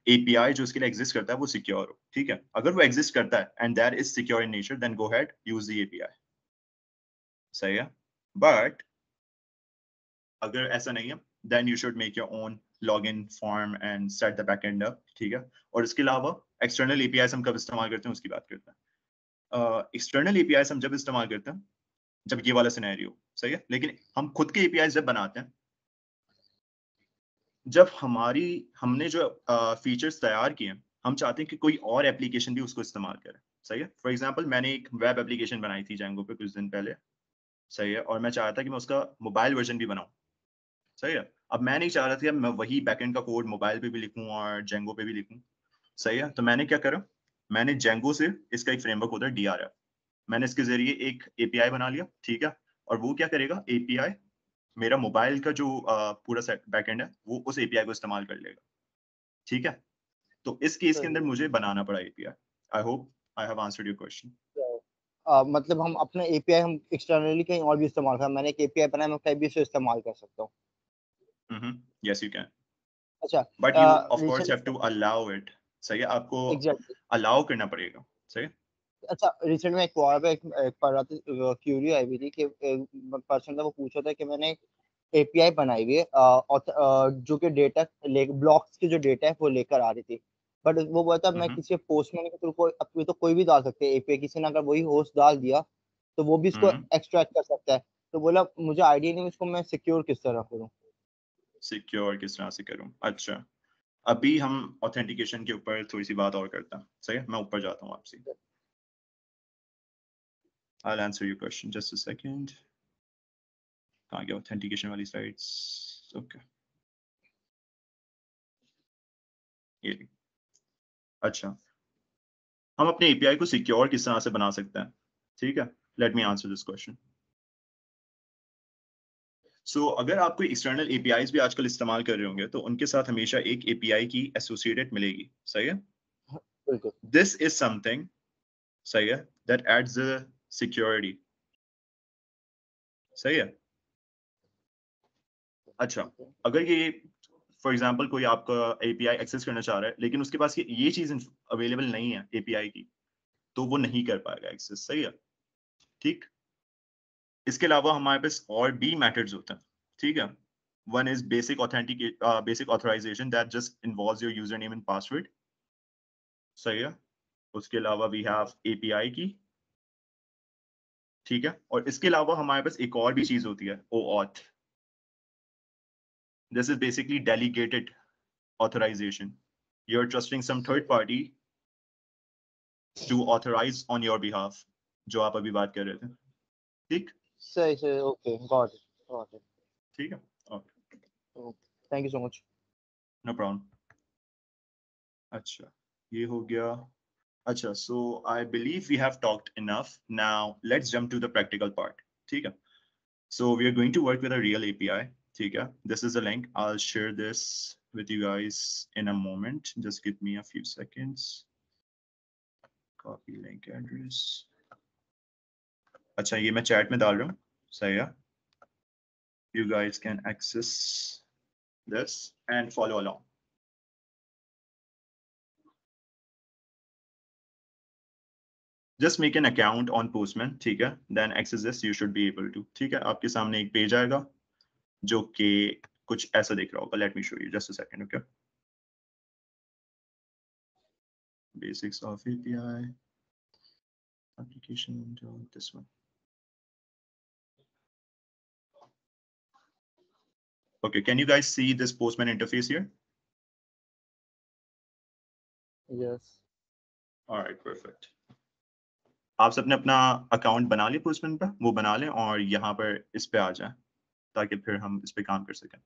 API जो इसके लिए एग्जिस्ट करता है वो सिक्योर हो, ठीक है। अगर वो एग्जिस्ट करता है and that is secure in nature, then go ahead use the API, सही है। बट अगर ऐसा नहीं है, then you should make your own login form and set the backend up, ठीक है। और इसके अलावा एक्सटर्नल APIs हम कब इस्तेमाल करते हैं उसकी बात करते हैं। एक्सटर्नल APIs हम जब इस्तेमाल करते हैं जब ये वाला सिनेरियो, सही है। लेकिन हम खुद के APIs जब बनाते हैं, जब हमने जो फीचर्स तैयार किए हैं, हम चाहते हैं कि कोई और एप्लीकेशन भी उसको इस्तेमाल करे, सही है। फॉर एग्जांपल मैंने एक वेब एप्लीकेशन बनाई थी जेंगो पे कुछ दिन पहले, सही है, और मैं चाहता कि मैं उसका मोबाइल वर्जन भी बनाऊं, सही है। अब मैं नहीं चाह रहा था मैं वही बैकएंड का कोड मोबाइल पे भी लिखूं और जेंगो पे भी लिखूं, सही है। तो मैंने क्या करा, मैंने जेंगो से, इसका एक फ्रेमवर्क होता है DRF, मैंने इसके जरिए एक API बना लिया, ठीक है। और वो क्या करेगा, API मेरा मोबाइल का जो पूरा सेट बैकएंड है वो उस API को इस्तेमाल कर लेगा, ठीक है। तो इस केस के अंदर मुझे बनाना पड़ा API। I hope I have answered your question. मतलब हम अपना एपीआई हम एक्सटर्नली कहीं और भी इस्तेमाल कर, मैंने एक एपीआई बनाया, मैं कहीं भी इसे इस्तेमाल कर सकता हूँ? यस यू कैन, अच्छा, but you of course have recent to allow it, सही है, आपको एग्जैक्टली। अलाउ करना पड़ेगा, सही। अच्छा, रिसेंट में एक हुआ पे एक पढ़ रहा था, क्यूरी आई हुई थी कि पर्सन था, वो पूछा था कि मैंने एपीआई बनाई हुई है जो कि डेटा ले ब्लॉक्स के जो डेटा है वो लेकर आ रही थी, बट वो बोलता मैं किसी पोस्टमैन के थ्रू कोई तो कोई भी डाल सकते हैं एपीआई, किसी ने अगर वही होस्ट डाल दिया तो वो भी इसको एक्सट्रैक्ट कर सकता है। तो बोला मुझे आइडिया नहीं इसको मैं सिक्योर किस तरह करूँ। सिक्योर किस तरह से करूं, अच्छा। अभी हम ऑथेंटिकेशन के ऊपर थोड़ी सी बात और करते हैं, सही है। मैं ऊपर जाता हूँ आपसे। I'll answer your question, just a second. कहाँ गया ऑथेंटिकेशन वाली स्लाइड्स, ओके ये, अच्छा। हम अपने API को सिक्योर किस तरह से बना सकते हैं, ठीक है। Let me answer this question. So अगर आप कोई एक्सटर्नल APIs भी आजकल इस्तेमाल कर रहे होंगे तो उनके साथ हमेशा एक API की एसोसिएटेड मिलेगी, सही है। बिल्कुल दिस इज समथिंग, सही है, दैट एड्स द सिक्योरिटी, सही है। अच्छा, अगर ये फॉर एग्जांपल कोई आपका API एक्सेस करना चाह रहा है लेकिन उसके पास ये चीज अवेलेबल नहीं है API की, तो वो नहीं कर पाएगा एक्सेस, सही है, ठीक। इसके अलावा हमारे पास और भी मेथड्स होते हैं, ठीक है। One is basic authorization that just involves your user name and password, सही है। उसके अलावा वी हैव API की, ठीक है। और इसके अलावा हमारे पास एक और भी चीज होती है, OAuth। This is basically delegated authorization. You're trusting some third party to authorize on your behalf, जो आप अभी बात कर रहे थे, ठीक। सही सही, ओके, गॉट इट। ठीक है, okay, thank you so much. No problem. अच्छा, ये हो गया। अच्छा, so I believe we have talked enough. Now let's jump to the practical part, ठीक है। So we are going to work with a real API. ठीक है? This is a link. I'll share this with you guys in a moment. Just give me a few seconds. Copy link address. अच्छा, ये मैं chat में डाल रहा हूँ. सही है? You guys can access this and follow along. Just make an account on Postman, ठीक है? Then access this, you should be able to. ठीक है? आपके सामने एक पेज आएगा जो कि कुछ ऐसा दिख रहा होगा. Let me show you. Just a second, okay? Basics of API application window. This one. Okay, can you guys see this Postman interface here? Yes. All right, perfect. आप सबने अपना अकाउंट बना लिया Postman पे? वो बना लें और यहाँ पर इस पे आ जाएं ताकि फिर हम इस पे काम कर सकें.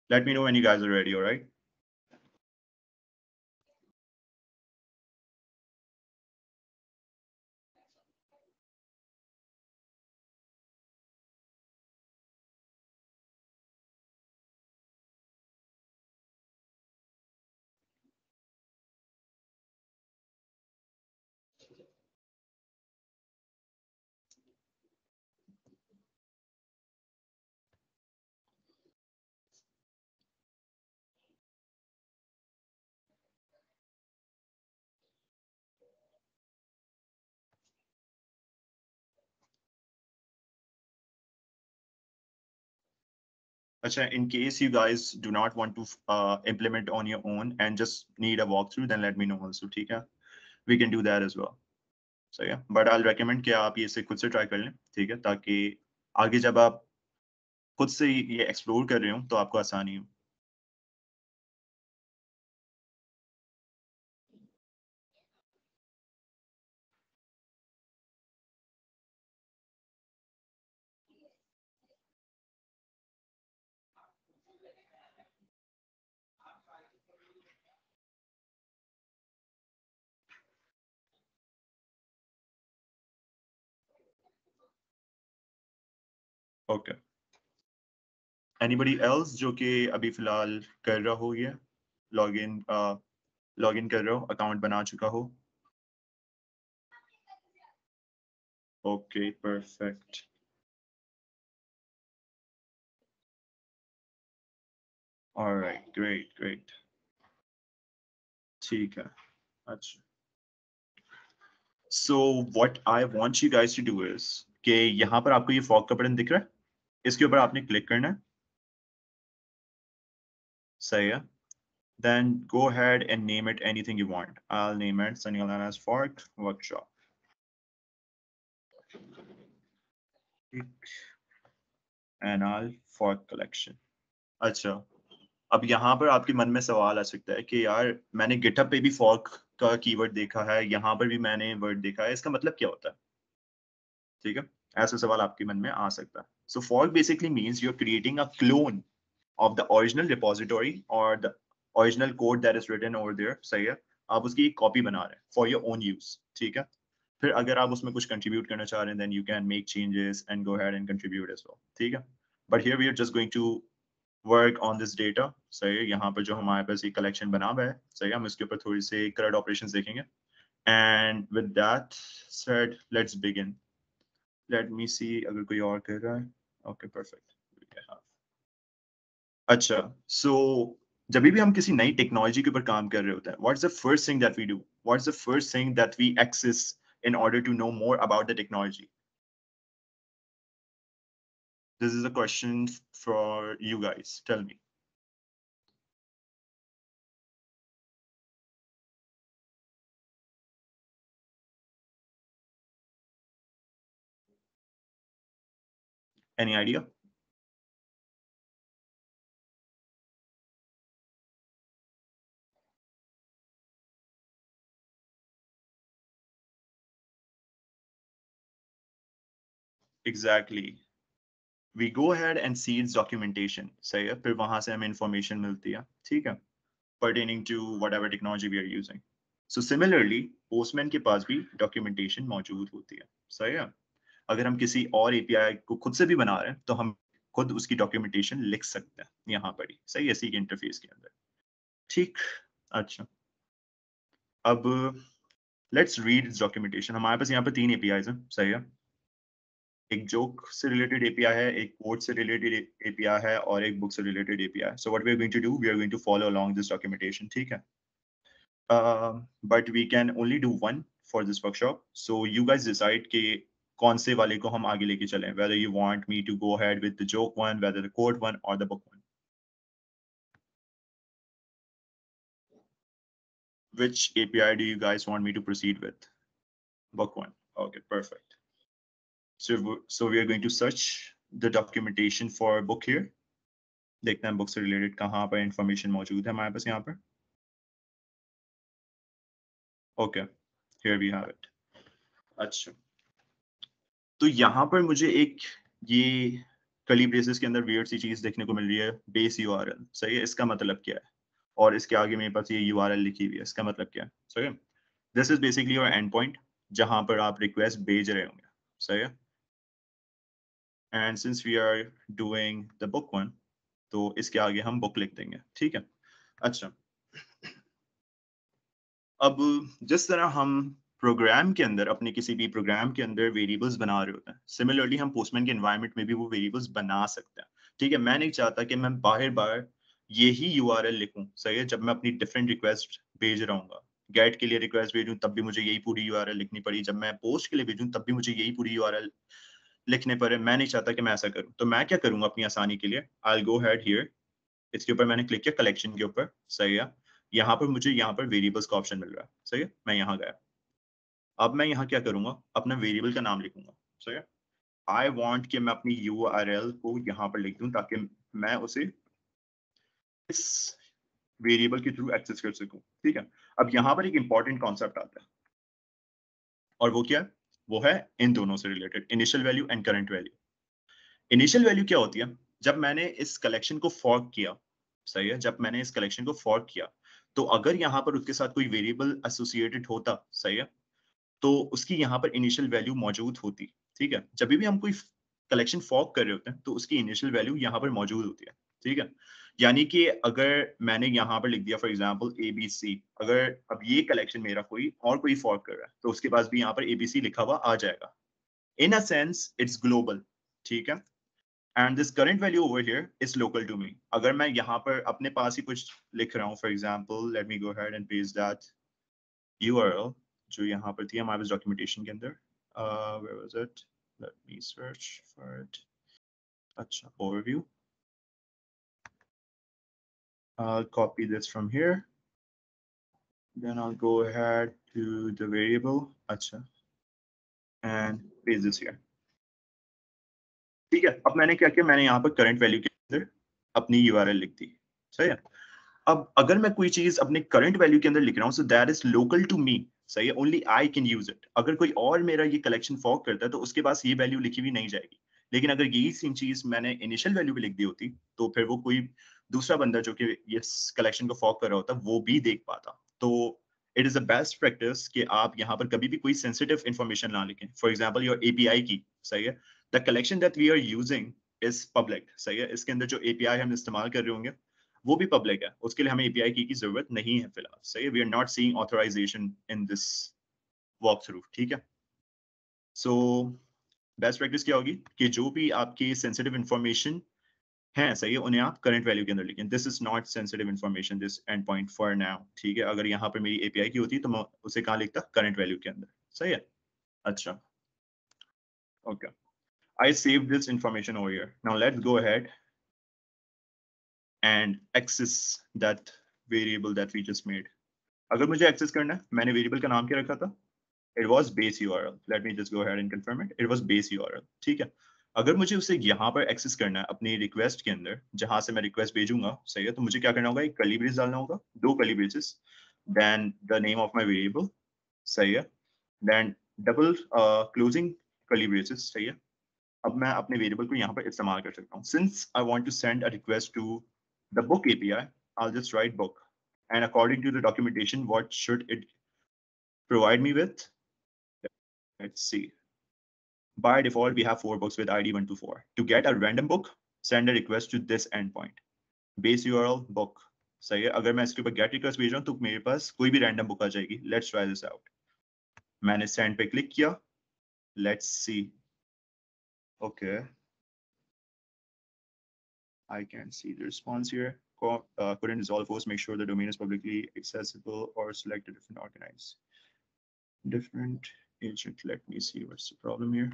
Let me know when you guys are ready, all right? Achha, in case you guys do not want to implement on your own and just need a walkthrough, then let me know also, ठीक है? We can do that as well. So yeah, but I'll recommend कि आप ये इसे खुद से try कर लें, ठीक है? ताकि आगे जब आप खुद से ये explore कर रहे हो, तो आपको आसानी हो. Okay. Anybody else जो कि अभी फिलहाल कर रहा हो ये login कर रहा हो, account बना चुका हो? Okay, perfect. All right, great, great. ठीक है. अच्छा. So what I want you guys to do is कि यहाँ पर आपको ये fog का बटन दिख रहा है? इसके ऊपर आपने क्लिक करना है. सही है? Then go ahead and name it anything you want. I'll name it Sunny Alana's Fork Workshop. And I'll Fork Collection. अच्छा. अब यहाँ पर आपके मन में सवाल आ सकता है कि यार मैंने GitHub पे भी fork का कीवर्ड देखा है, यहाँ पर भी मैंने वर्ड देखा है, इसका मतलब क्या होता है? ठीक है? ऐसा सवाल आपके मन में आ सकता है. So fork basically means you're creating a clone of the original repository or the original code that is written over there. सही है? आप उसकी एक कॉपी बना रहे हैं for your own use. ठीक है? फिर अगर आप उसमें कुछ कंट्रीब्यूट करना चाह रहे हैं, then you can make changes and go ahead and contribute as well. ठीक है? But here we are just going to work on this data. सही है? यहाँ पर जो हमारे पास एक collection बना हुआ है, सही है? हम इसके ऊपर थोड़ी सी CRUD operations देखेंगे. And with that said, let's begin. Let me see अगर कोई और कर रहा है. Okay, perfect. अच्छा, so जब भी हम किसी नई टेक्नोलॉजी के ऊपर काम कर रहे होते हैं, what's the first thing that we do? What's the first thing that we access in order to know more about the technology? This is a question for you guys. Tell me. Any idea? Exactly. We go ahead and see its documentation. सही है? फिर वहां से हमें information मिलती है. ठीक है? Pertaining to whatever technology we are using. So similarly postman के पास भी डॉक्यूमेंटेशन मौजूद होती है, सही है। अगर हम किसी और एपीआई को खुद से भी बना रहे हैं तो हम खुद उसकी डॉक्यूमेंटेशन लिख सकते हैं यहाँ पर ही, सही है, इसी के इंटरफेस के अंदर। ठीक, अच्छा, अब लेट्स रीड डॉक्यूमेंटेशन। हमारे पास यहाँ पर 3 एपीआईज हैं, सही है। एक जोक से रिलेटेड एपीआई है, एक कोड से रिलेटेड एपीआई है और एक बुक से related API. So what we are going to do, we are going to follow along this documentation, ठीक है। But we can only do one for this workshop, so you guys decide कि कौन से वाले को हम आगे लेके चलें, whether you want me to go ahead with the joke one, whether the code one or the book one. Which API do you guys want me to proceed with? Book one. Okay, perfect. So we are going to search the documentation for book here. देखते हैं book से related कहाँ पर information मौजूद है हमारे पास यहाँ पर. Okay, here we have it. अच्छा, तो यहाँ पर मुझे एक ये कर्ली ब्रेसेस के अंदर वियर्ड सी चीज देखने को मिल रही है, बेस यूआरएल, सही है। इसका मतलब क्या है? और इसके आगे मेरे पास ये यूआरएल लिखी हुई है, इसका मतलब क्या है? सही है, this is basically your end point जहां पर आप रिक्वेस्ट भेज रहे होंगे, सही है। And since we are doing the book one, तो इसके आगे हम बुक लिख देंगे, ठीक है। अच्छा, अब जिस तरह हम प्रोग्राम के अंदर, अपने किसी भी प्रोग्राम के अंदर वेरिएबल्स बना रहे होते हैं, सिमिलरली हम पोस्टमैन के एनवायरनमेंट में भी वो वेरिएबल्स बना सकते हैं, ठीक है। मैं नहीं चाहता कि मैं बार बार यही यूआरएल लिखूं, सही है, जब मैं अपनी डिफरेंट रिक्वेस्ट भेज रहा हूँ। गेट के लिए रिक्वेस्ट भेजूं तब भी मुझे यही पूरी यूआरएल लिखनी पड़ी, जब मैं पोस्ट के लिए भेजूं तब भी मुझे यही पूरी यूआरएल लिखने पड़े। मैं नहीं चाहता कि मैं ऐसा करूं, तो मैं क्या करूंगा अपनी आसानी के लिए, I will go head here, इसके ऊपर मैंने क्लिक किया कलेक्शन के ऊपर, सही है। यहाँ पर मुझे यहाँ पर वेरिएबल्स का ऑप्शन मिल रहा है, सही है। मैं यहाँ गया, अब मैं यहाँ क्या करूंगा, अपना वेरिएबल का नाम लिखूंगा, सही है। आई वांट कि मैं अपनी यूआरएल को यहाँ पर लिख दूं ताकि मैं उसे इस वेरिएबल के थ्रू एक्सेस कर सकूं, ठीक है। अब यहाँ पर एक इंपॉर्टेंट कॉन्सेप्ट आता है, और वो क्या है? वो है इन दोनों से related, initial value and current value. Initial value क्या होती है? जब मैंने इस कलेक्शन को फॉर्क किया, सही है, जब मैंने इस कलेक्शन को फॉर्क किया, तो अगर यहाँ पर उसके साथ कोई वेरिएबल एसोसिएटेड होता, सही है, तो उसकी यहाँ पर इनिशियल वैल्यू मौजूद होती, ठीक है। जब भी हम कोई कलेक्शन फॉर्क कर रहे होते हैं तो उसकी इनिशियल वैल्यू यहाँ पर मौजूद होती है, ठीक है। यानी कि अगर मैंने यहाँ पर लिख दिया फॉर एग्जांपल ABC, अगर अब ये कलेक्शन मेरा कोई और कोई फॉर्क कर रहा है तो उसके पास भी यहाँ पर ABC लिखा हुआ आ जाएगा। In a sense it's global, ठीक है। And this current value over here is local to me. अगर मैं यहाँ पर अपने पास ही कुछ लिख रहा हूँ, for example let me go ahead and paste that URL जो यहाँ पर थी हमारे डॉक्यूमेंटेशन के अंदर, where was it? Let me search for it. अच्छा, overview. I'll copy this from here. Then I'll go ahead to the variable. अच्छा, and paste this here. ठीक है, अब मैंने क्या किया, मैंने यहाँ पर करंट वैल्यू के अंदर अपनी URL लिख दी, सही है। अब अगर मैं कोई चीज अपने करंट वैल्यू के अंदर लिख रहा हूँ, so that is local to me, सही है, only I can use it. अगर कोई और मेरा ये कलेक्शन फॉर्क करता है तो उसके पास ये वैल्यू लिखी हुई नहीं जाएगी। लेकिन अगर यही सेम चीज मैंने इनिशियल वैल्यू पे लिख दी होती तो फिर वो कोई दूसरा बंदा जो कि ये कलेक्शन को फॉर्क कर रहा होता वो भी देख पाता। तो it is the best practice कि आप यहाँ पर कभी भी कोई सेंसिटिव इंफॉर्मेशन ना लिखें। फॉर एग्जाम्पल योर एपीआई की, सही है, the collection that we are using is public, सही है। इसके अंदर जो एपीआई हम इस्तेमाल कर रहे होंगे वो भी पब्लिक है, उसके लिए हमें एपीआई की जरूरत नहीं है फिलहाल, सही है। We are not seeing authorization in this walk through, ठीक है। सो बेस्ट प्रैक्टिस क्या होगी कि जो भी आपकी सेंसिटिव इंफॉर्मेशन है, सही है, उन्हें आप करंट वैल्यू के अंदर लिखें। This is not sensitive information, this and point for now, ठीक है। अगर यहाँ पर मेरी एपीआई की होती तो मैं उसे कहाँ लिखता, करंट वैल्यू के अंदर, सही है। अच्छा, okay, I saved this information over here. Now let's go ahead and access that variable that we just made. अगर मुझे एक्सेस करना है, मैंने वेरिएबल का नाम क्या रखा था? It was base URL. Let me just go ahead and confirm it. It was base URL. ठीक है। अगर मुझे उसे यहाँ पर एक्सेस करना है अपनी रिक्वेस्ट के अंदर, जहां से मैं रिक्वेस्ट भेजूंगा, सही है, तो मुझे क्या करना होगा, एक कर्ली ब्रेस डालना होगा, 2 curly braces, then the name of my variable, सही है, then double closing curly braces, सही है। अब मैं अपने वेरिएबल को यहाँ पर इस्तेमाल कर सकता हूँ। Since I want to send a request to the book API, I'll just write book, and according to the documentation what should it provide me with, let's see. By default, we have 4 books with ID 1 to 4. To get a random book, send a request to this endpoint. Base URL book. सही है. अगर मैं इसके ऊपर get request भेज रहा हूँ तो मेरे पास कोई भी random book आ जाएगी. Let's try this out. मैंने send पे click किया. Let's see. Okay. I can see the response here. Couldn't resolve force. Make sure the domain is publicly accessible or select a different organize. Different agent. Let me see what's the problem here.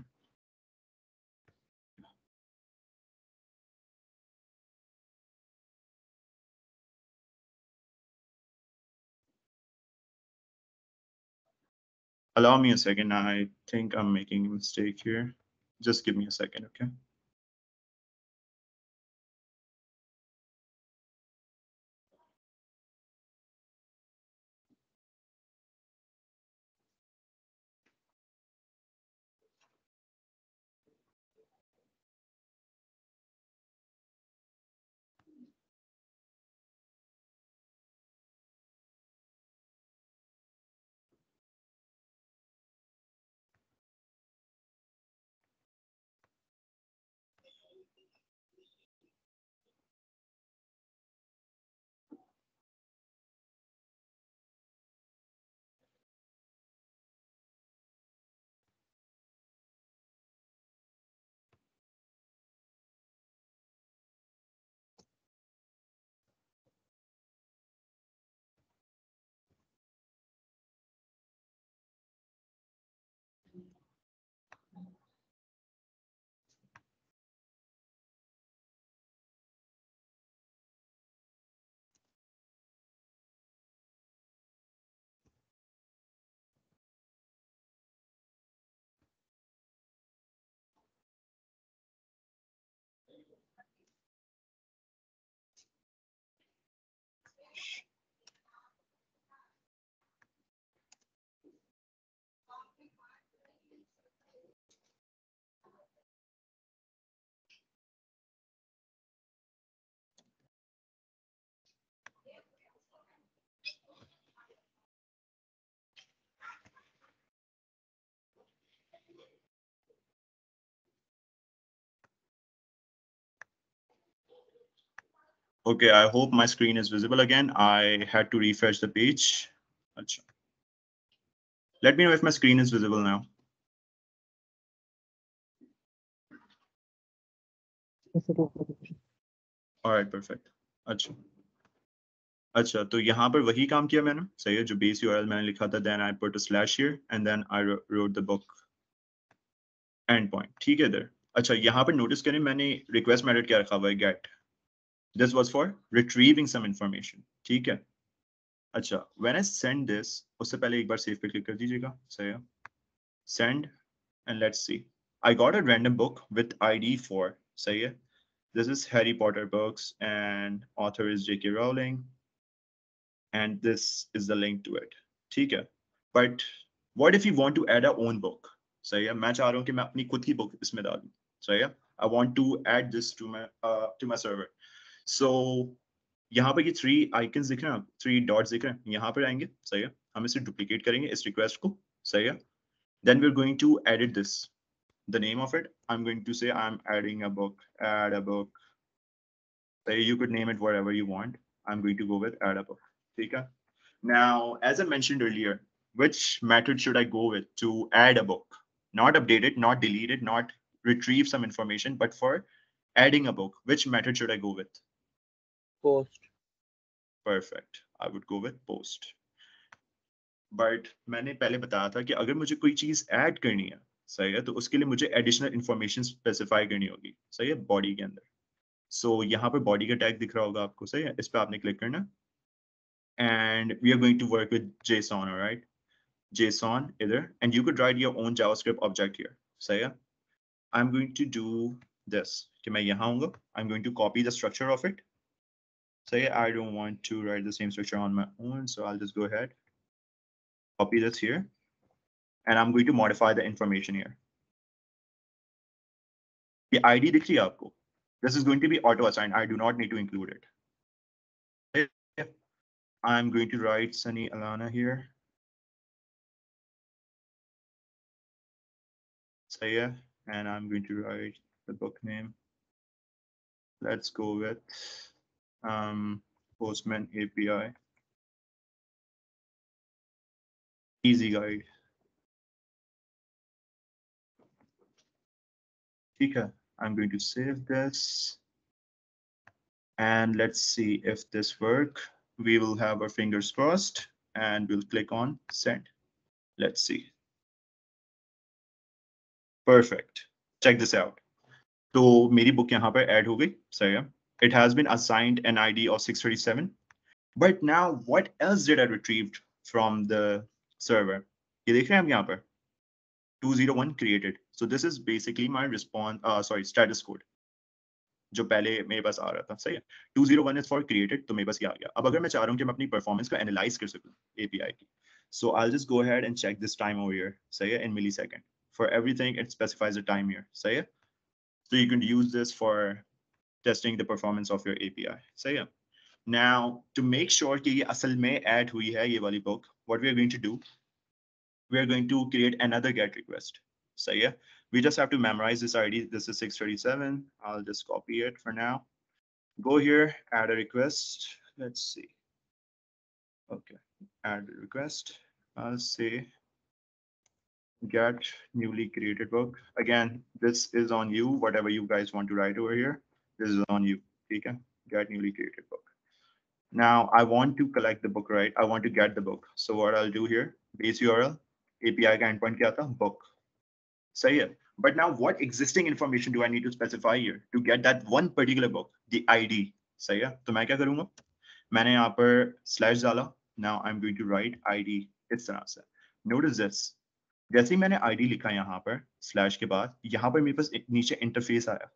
Allow me a second. I think I'm making a mistake here. Just give me a second, okay? Okay, I hope my screen is visible again. I had to refresh the page. Let me know if my screen is visible now. All right, perfect. अच्छा. अच्छा, तो यहाँ पर वही काम किया मैंने. सही है, जो base URL मैंने लिखा था. Then I put a slash here and then I wrote the book endpoint. ठीक है इधर. अच्छा, यहाँ पर notice करें मैंने request method क्या रखा हुआ है, get. This was for retrieving some information. ठीक है. अच्छा, when I send this, उससे पहले एक बार save पे click कर दीजिएगा. सही है. Send and let's see. I got a random book with ID 4. सही है. This is Harry Potter books and author is J.K. Rowling. And this is the link to it. ठीक है. But what if you want to add our own book? सही है. मैं चाह रहा हूँ कि मैं अपनी खुद की book इसमें डालूं. सही है. I want to add this to my server. So यहाँ पर ये 3 icons दिख रहे हैं, 3 dots दिख रहे हैं. यहाँ पर आएंगे. सही है. हम इसे duplicate करेंगे इस request को. सही है. Then we're going to edit this. The name of it, I'm going to say I'm adding a book. Add a book. You could name it whatever you want. I'm going to go with add a book. Okay. Now, as I mentioned earlier, which method should I go with to add a book? Not update it, not delete it, not retrieve some information, but for adding a book, which method should I go with? Post. Perfect. I would go with post. But मैंने पहले बताया था कि अगर मुझे कोई चीज add करनी है, सही है, तो उसके लिए मुझे एडिशनल इंफॉर्मेशन स्पेसिफाई करनी होगी. सही है, बॉडी के अंदर. सो यहाँ पर बॉडी का टैग दिख रहा होगा आपको. सही है, इस पर आपने क्लिक करना. And we are going to work with JSON, all right? JSON either, and you could write your own JavaScript object here. So yeah, I'm going to do this. I'm going to copy the structure of it. So yeah, I don't want to write the same structure on my own, so I'll just go ahead, copy this here, and I'm going to modify the information here. The ID दिख रही है आपको. This is going to be auto assigned. I do not need to include it. I'm going to write Sunny Alana here. सही है, and I'm going to write the book name. Let's go with Postman API easy guide. Okay, I'm going to save this and let's see if this works. We will have our fingers crossed and we'll click on send. Let's see. Perfect. Check this out. तो मेरी book यहाँ पर add हो गई, सही है. It has been assigned an ID of 637. But now what else did I retrieve from the server? ये देख रहे हैं हम यहाँ पर 201 created. So this is basically my response, status code. जो पहले मेरे पास आ रहा था, सही है. 201 is for created, तो मेरे पास ये आ गया. अब अगर मैं चाह रहा हूँ कि मैं अपनी परफॉर्मेंस को एनालाइज कर सकूँ API की, so I'll just go ahead and check this time over here, सही है, in millisecond. For everything, it specifies the time here, सही है. So you can use this for testing the performance of your API, सही है. Now, to make sure कि ये असल में add हुई है ये वाली book, what we are going to do, we are going to create another GET request. So yeah, we just have to memorize this ID. This is 637. I'll just copy it for now. Go here, add a request. Let's see. Okay, add a request. I'll say get newly created book. Again, this is on you. Whatever you guys want to write over here, this is on you. Okay, get newly created book. Now I want to collect the book, right? I want to get the book. So what I'll do here, base URL, API का endpoint क्या था? Book. सही है. But now what existing information do I need to specify here to get that one particular book? The ID. सही है. तो मैं क्या करूँगा? मैंने यहाँ पर slash डाला. Now I'm going to write ID इस तरह से. Notice this. जैसे ही मैंने ID लिखा यहाँ पर slash के बाद, यहाँ पर मेरे पास नीचे interface आया.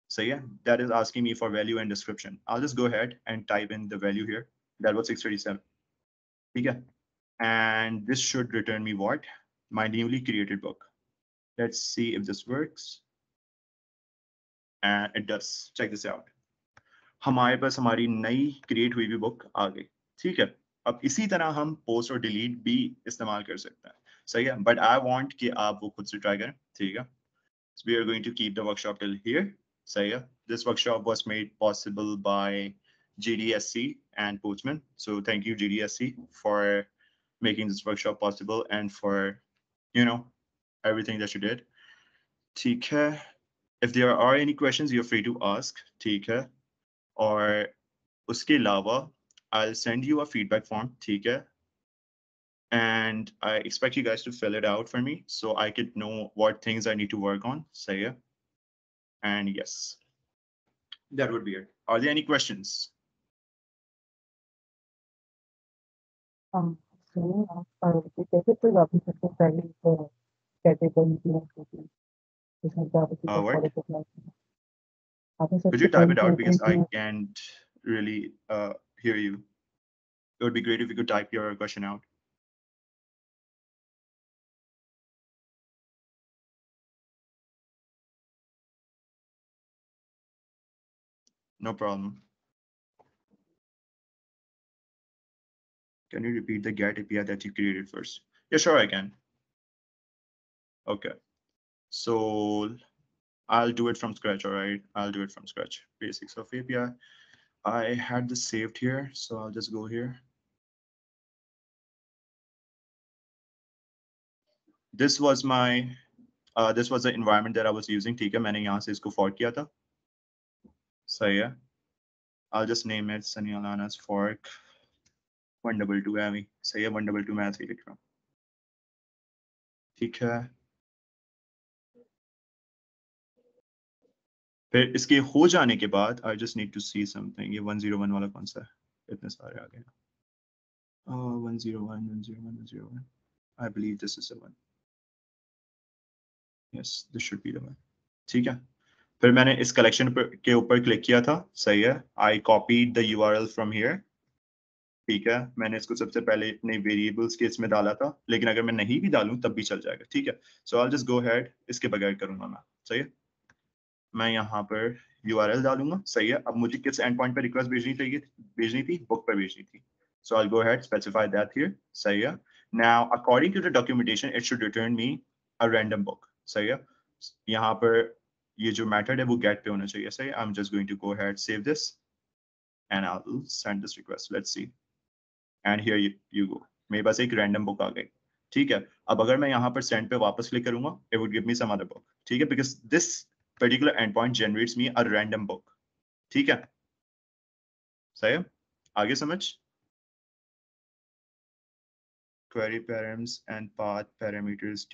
So yeah, that is asking me for value and description. I'll just go ahead and type in the value here. That was 637. Okay. And this should return me what? My newly created book. Let's see if this works. And it does. Check this out. हमारे पास हमारी नई create हुई भी book आ गई. ठीक है. अब इसी तरह हम post और delete भी इस्तेमाल कर सकते हैं. सही है. But I want कि आप वो खुद से try करें. ठीक है. So we are going to keep the workshop till here. So yeah, this workshop was made possible by GDSC and Postman. So thank you, GDSC, for making this workshop possible and for, everything that you did. ठीक है. If there are any questions, you're free to ask. ठीक है. और उसके अलावा, I'll send you a feedback form. ठीक है. And I expect you guys to fill it out for me so I could know what things I need to work on. So yeah. And yes, that would be it. Are there any questions? What? Could you type it out because I can't really hear you. It would be great if you could type your question out. No problem. Can you repeat the GET API that you created first? Yeah, sure, I can. Okay. So I'll do it from scratch, all right? I'll do it from scratch. Basics of API. I had this saved here, so I'll just go here. This was the environment that I was using. ठीक है, मैंने यहाँ से इसको fork किया था. सही है. I'll just name it Sunny Alana's fork 122 है. सही है, 122 मैं ऐसे ही लिख रहा हूँ. ठीक है. फिर इसके हो जाने के बाद I just need to see something. ये 101 वाला कौन सा है? इतने सारे आ गए. 101, 101, 101. I believe this is the one. Yes, this should be the one. ठीक है. फिर मैंने इस collection के ऊपर क्लिक किया था. सही है. I copied the URL from here. ठीक है. मैंने इसको सबसे पहले अपने variables के इसमें डाला था. लेकिन अगर मैं नहीं भी डालूं तब भी चल जाएगा. ठीक है. So I'll just go ahead. इसके बगैर करूंगा मैं. सही है. मैं यहाँ पर URL डालूंगा. सही है. अब मुझे किस एंड पॉइंट पर रिक्वेस्ट भेजनी थी बुक पर भेजनी थी. So I'll go ahead, specify that here. सही है. Now, according to the documentation, it should return me a random book. सही है. यहाँ पर ये जो मेथड है वो गेट पे होना चाहिए, सही। I am just going to go ahead, save this and I will send this request, let's see. And here you go, मेरे पास एक रैंडम बुक आ गई, ठीक है। अब अगर मैं यहाँ पर सेंड पे वापस क्लिक करूंगा, it would give me some other book, ठीक है, because this particular end point generates me a random book, ठीक है। सही है, आगे समझ। query params and path parameters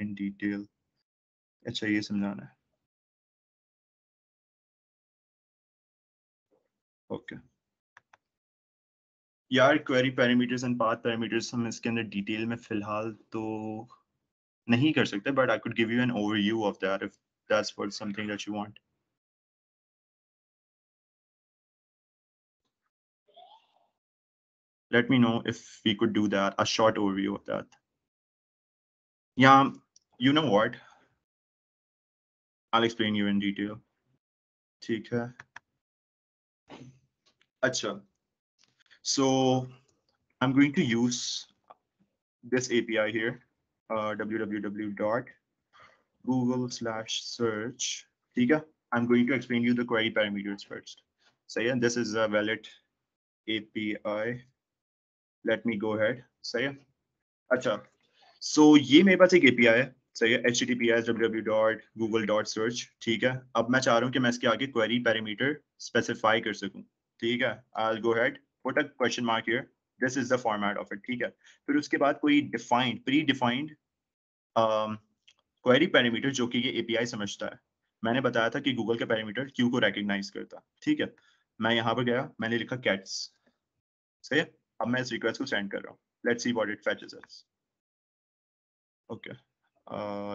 in detail, अच्छा ये समझाना है, ओके। यार query parameters and path parameters हम इसके अंदर डिटेल में फिलहाल तो नहीं कर सकते, but I could give you an overview of that if that's what something that you want. Let me know if we could do that, a short overview of that. Yeah, you know what? I'll explain you in detail. ठीक है, अच्छा। So I'm going to use this API here, www.google/search, ठीक है। I'm going to explain you the query parameters first. So yeah, this is a valid API. Let me go ahead. सही है, अच्छा। So ये मेरे पास एक API है, सही है, https www.google.search, ठीक है। अब मैं चाह रहा हूँ कि मैं इसके आगे query parameter specify कर सकूँ, ठीक है। I'll go ahead, put a question mark here. This is the format of it, ठीक है। फिर उसके बाद कोई defined, predefined query parameter जो कि ये API समझता है। मैंने बताया था कि Google का पैरामीटर Q को recognize करता, ठीक है। मैं यहाँ पर गया, मैंने लिखा cats, सही है। अब मैं इस रिक्वेस्ट को सेंड कर रहा हूँ, let's see what it fetches us, okay.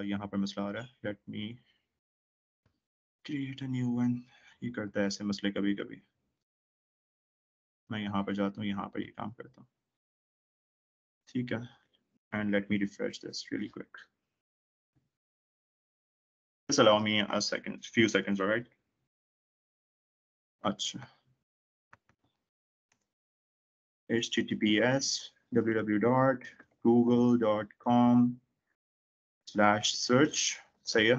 यहाँ पर मसला आ रहा है, let me create a new one. ये करता है ऐसे मसले कभी कभी। मैं यहाँ पर जाता हूँ, यहाँ पर ये काम करता हूँ, ठीक है। And let me refresh this really quick, just allow me a second, few seconds, all right? अच्छा, https www.google.com/search, सही है।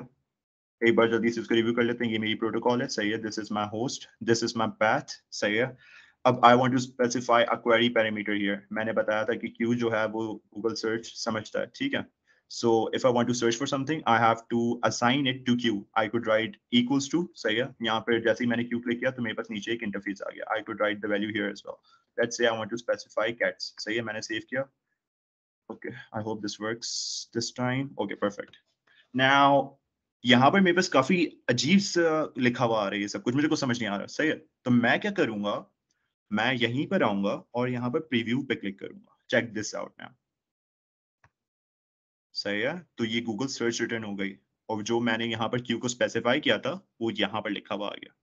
एक बार जल्दी से उसको रिव्यू कर लेते हैं। ये मेरी प्रोटोकॉल है, सही है। This is my host, this is my path, सही है। अब I want to specify a query parameter here. मैंने बताया था कि क्यू जो है वो गूगल सर्च समझता है, ठीक है। So if I want to search for something, I have to assign it to q. I could write equals to, सही है। यहाँ पर जैसे ही मैंने क्यू क्लिक किया तो मेरे पास नीचे एक इंटरफेस आ गया। I could write the value here as well. Let's say I want to specify cats, सही है। मैंने सेव किया, okay. I hope this works this time, okay perfect. Now यहाँ पर मेरे पास काफी अजीब सा लिखा हुआ आ रहा है, ये सब कुछ मुझे कुछ समझ नहीं आ रहा, सही है। तो मैं क्या करूंगा, मैं यहीं पर आऊंगा और यहाँ पर प्रीव्यू पे क्लिक करूंगा। चेक दिस आउट नाउ, सही है। तो ये गूगल सर्च रिटर्न हो गई, और जो मैंने यहाँ पर क्यू को स्पेसिफाई किया था वो यहाँ पर लिखा हुआ आ गया,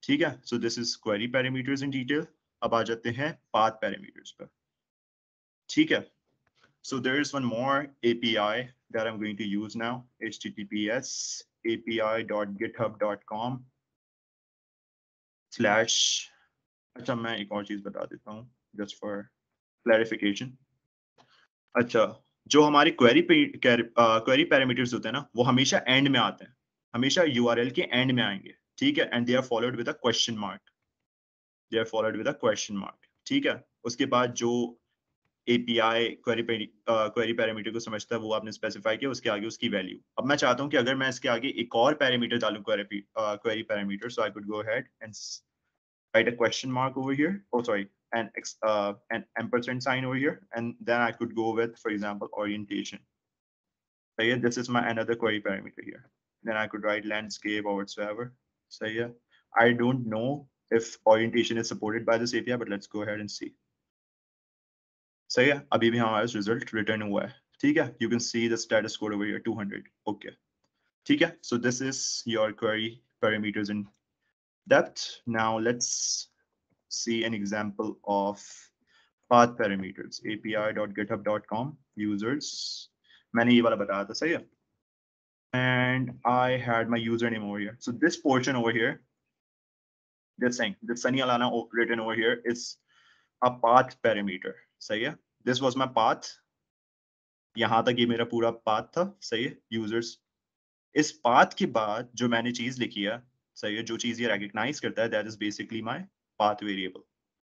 ठीक है। So this is query parameters in detail. अब आ जाते हैं पाथ पैरामीटर्स पर, ठीक है। So there is one more API that I'm going to use now, https api.github.com/ अच्छा, मैं एक और चीज बता देता हूँ just for clarification. अच्छा, जो हमारे क्वेरी पैरामीटर्स होते हैं ना, वो हमेशा एंड में आते हैं, हमेशा URL के एंड में आएंगे, ठीक है। And they are followed with a question mark, they are followed with a question mark, ठीक है। उसके बाद जो API क्वेरी पैरामीटर को समझता है वो आपने स्पेसिफाई किया, उसके आगे उसकी वैल्यू। अब मैं चाहता हूँ कि अगर मैं इसके आगे एक और पैरामीटर डालूं, query parameter, so I could go ahead and write a question mark over here, oh sorry, an ampersand sign over here, and then I could go with, for example, orientation. So yeah, this is my another query parameter here. Then I could write landscape or whatsoever. So yeah, I don't know if orientation is supported by this API, but let's go ahead and see. सही है, अभी भी हमारा result return हुआ है, ठीक है। You can see the status code over here 200, okay, ठीक है। So this is your query parameters in depth. Now let's see an example of path parameters, api.github.com users, मैंने ये वाला बताया था, सही है। and I had my username over here, so this portion over here, this thing, this Sunny Alana written over here is a path parameter, सही है। this was my path, यहाँ तक ये मेरा पूरा पाथ था, सही है। यूजर्स इस पाथ के बाद जो मैंने चीज लिखी है, सही है, जो चीज ये रिकॉग्नाइज करता है, that is basically my path variable.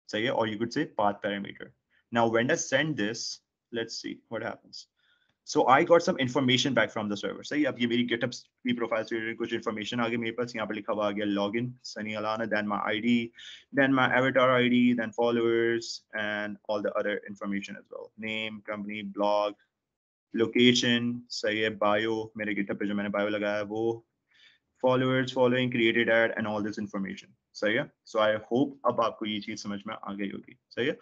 सही है, or you could say path parameter. Now when I send this, let's see what happens. So I got some information back from the server. सही, अब ये मेरी GitHub की profile से related कुछ information आ गई मेरे पास, यहाँ पे लिखा हुआ आ गया login Sunny Alana, then my ID, then my avatar ID, then followers and all the other information as well. Name, company, blog, location, सही है, bio, मेरे GitHub पे जो मैंने bio लगाया है वो, followers, following, created ad and all this information. सही है, so I hope अब आपको ये चीज समझ में आ गई होगी. सही है.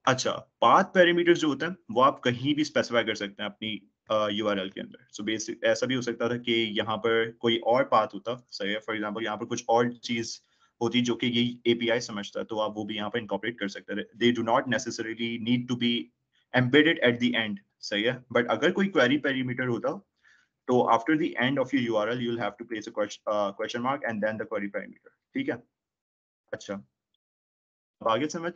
अच्छा, पाथ पैरामीटर्स जो होते हैं वो आप कहीं भी स्पेसिफाई कर सकते हैं अपनी URL के अंदर. सो बेसिक ऐसा भी हो सकता था कि यहाँ पर कोई और पाथ होता, सही है, फॉर एग्जांपल यहाँ पर कुछ और चीज होती जो कि ये API समझता है, तो आप वो भी यहाँ पर इनकॉर्पोरेट कर सकते हैं. They do not necessarily need to be embedded at the end. सही है, बट अगर कोई क्वेरी पैरामीटर होता तो after the end of your URL you will have to place a question mark and then the query parameter. ठीक है. अच्छा, अब आगे समझ.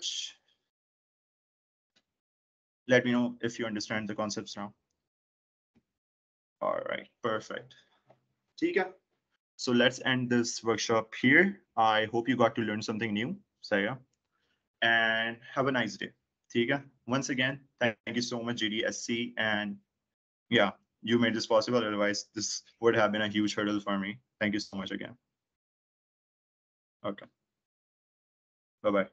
Let me know if you understand the concepts now. All right, perfect. Okay. So let's end this workshop here. I hope you got to learn something new, Saya, and have a nice day. Okay. Once again, thank you so much, GDSC, and yeah, you made this possible. Otherwise, this would have been a huge hurdle for me. Thank you so much again. Okay. Bye-bye.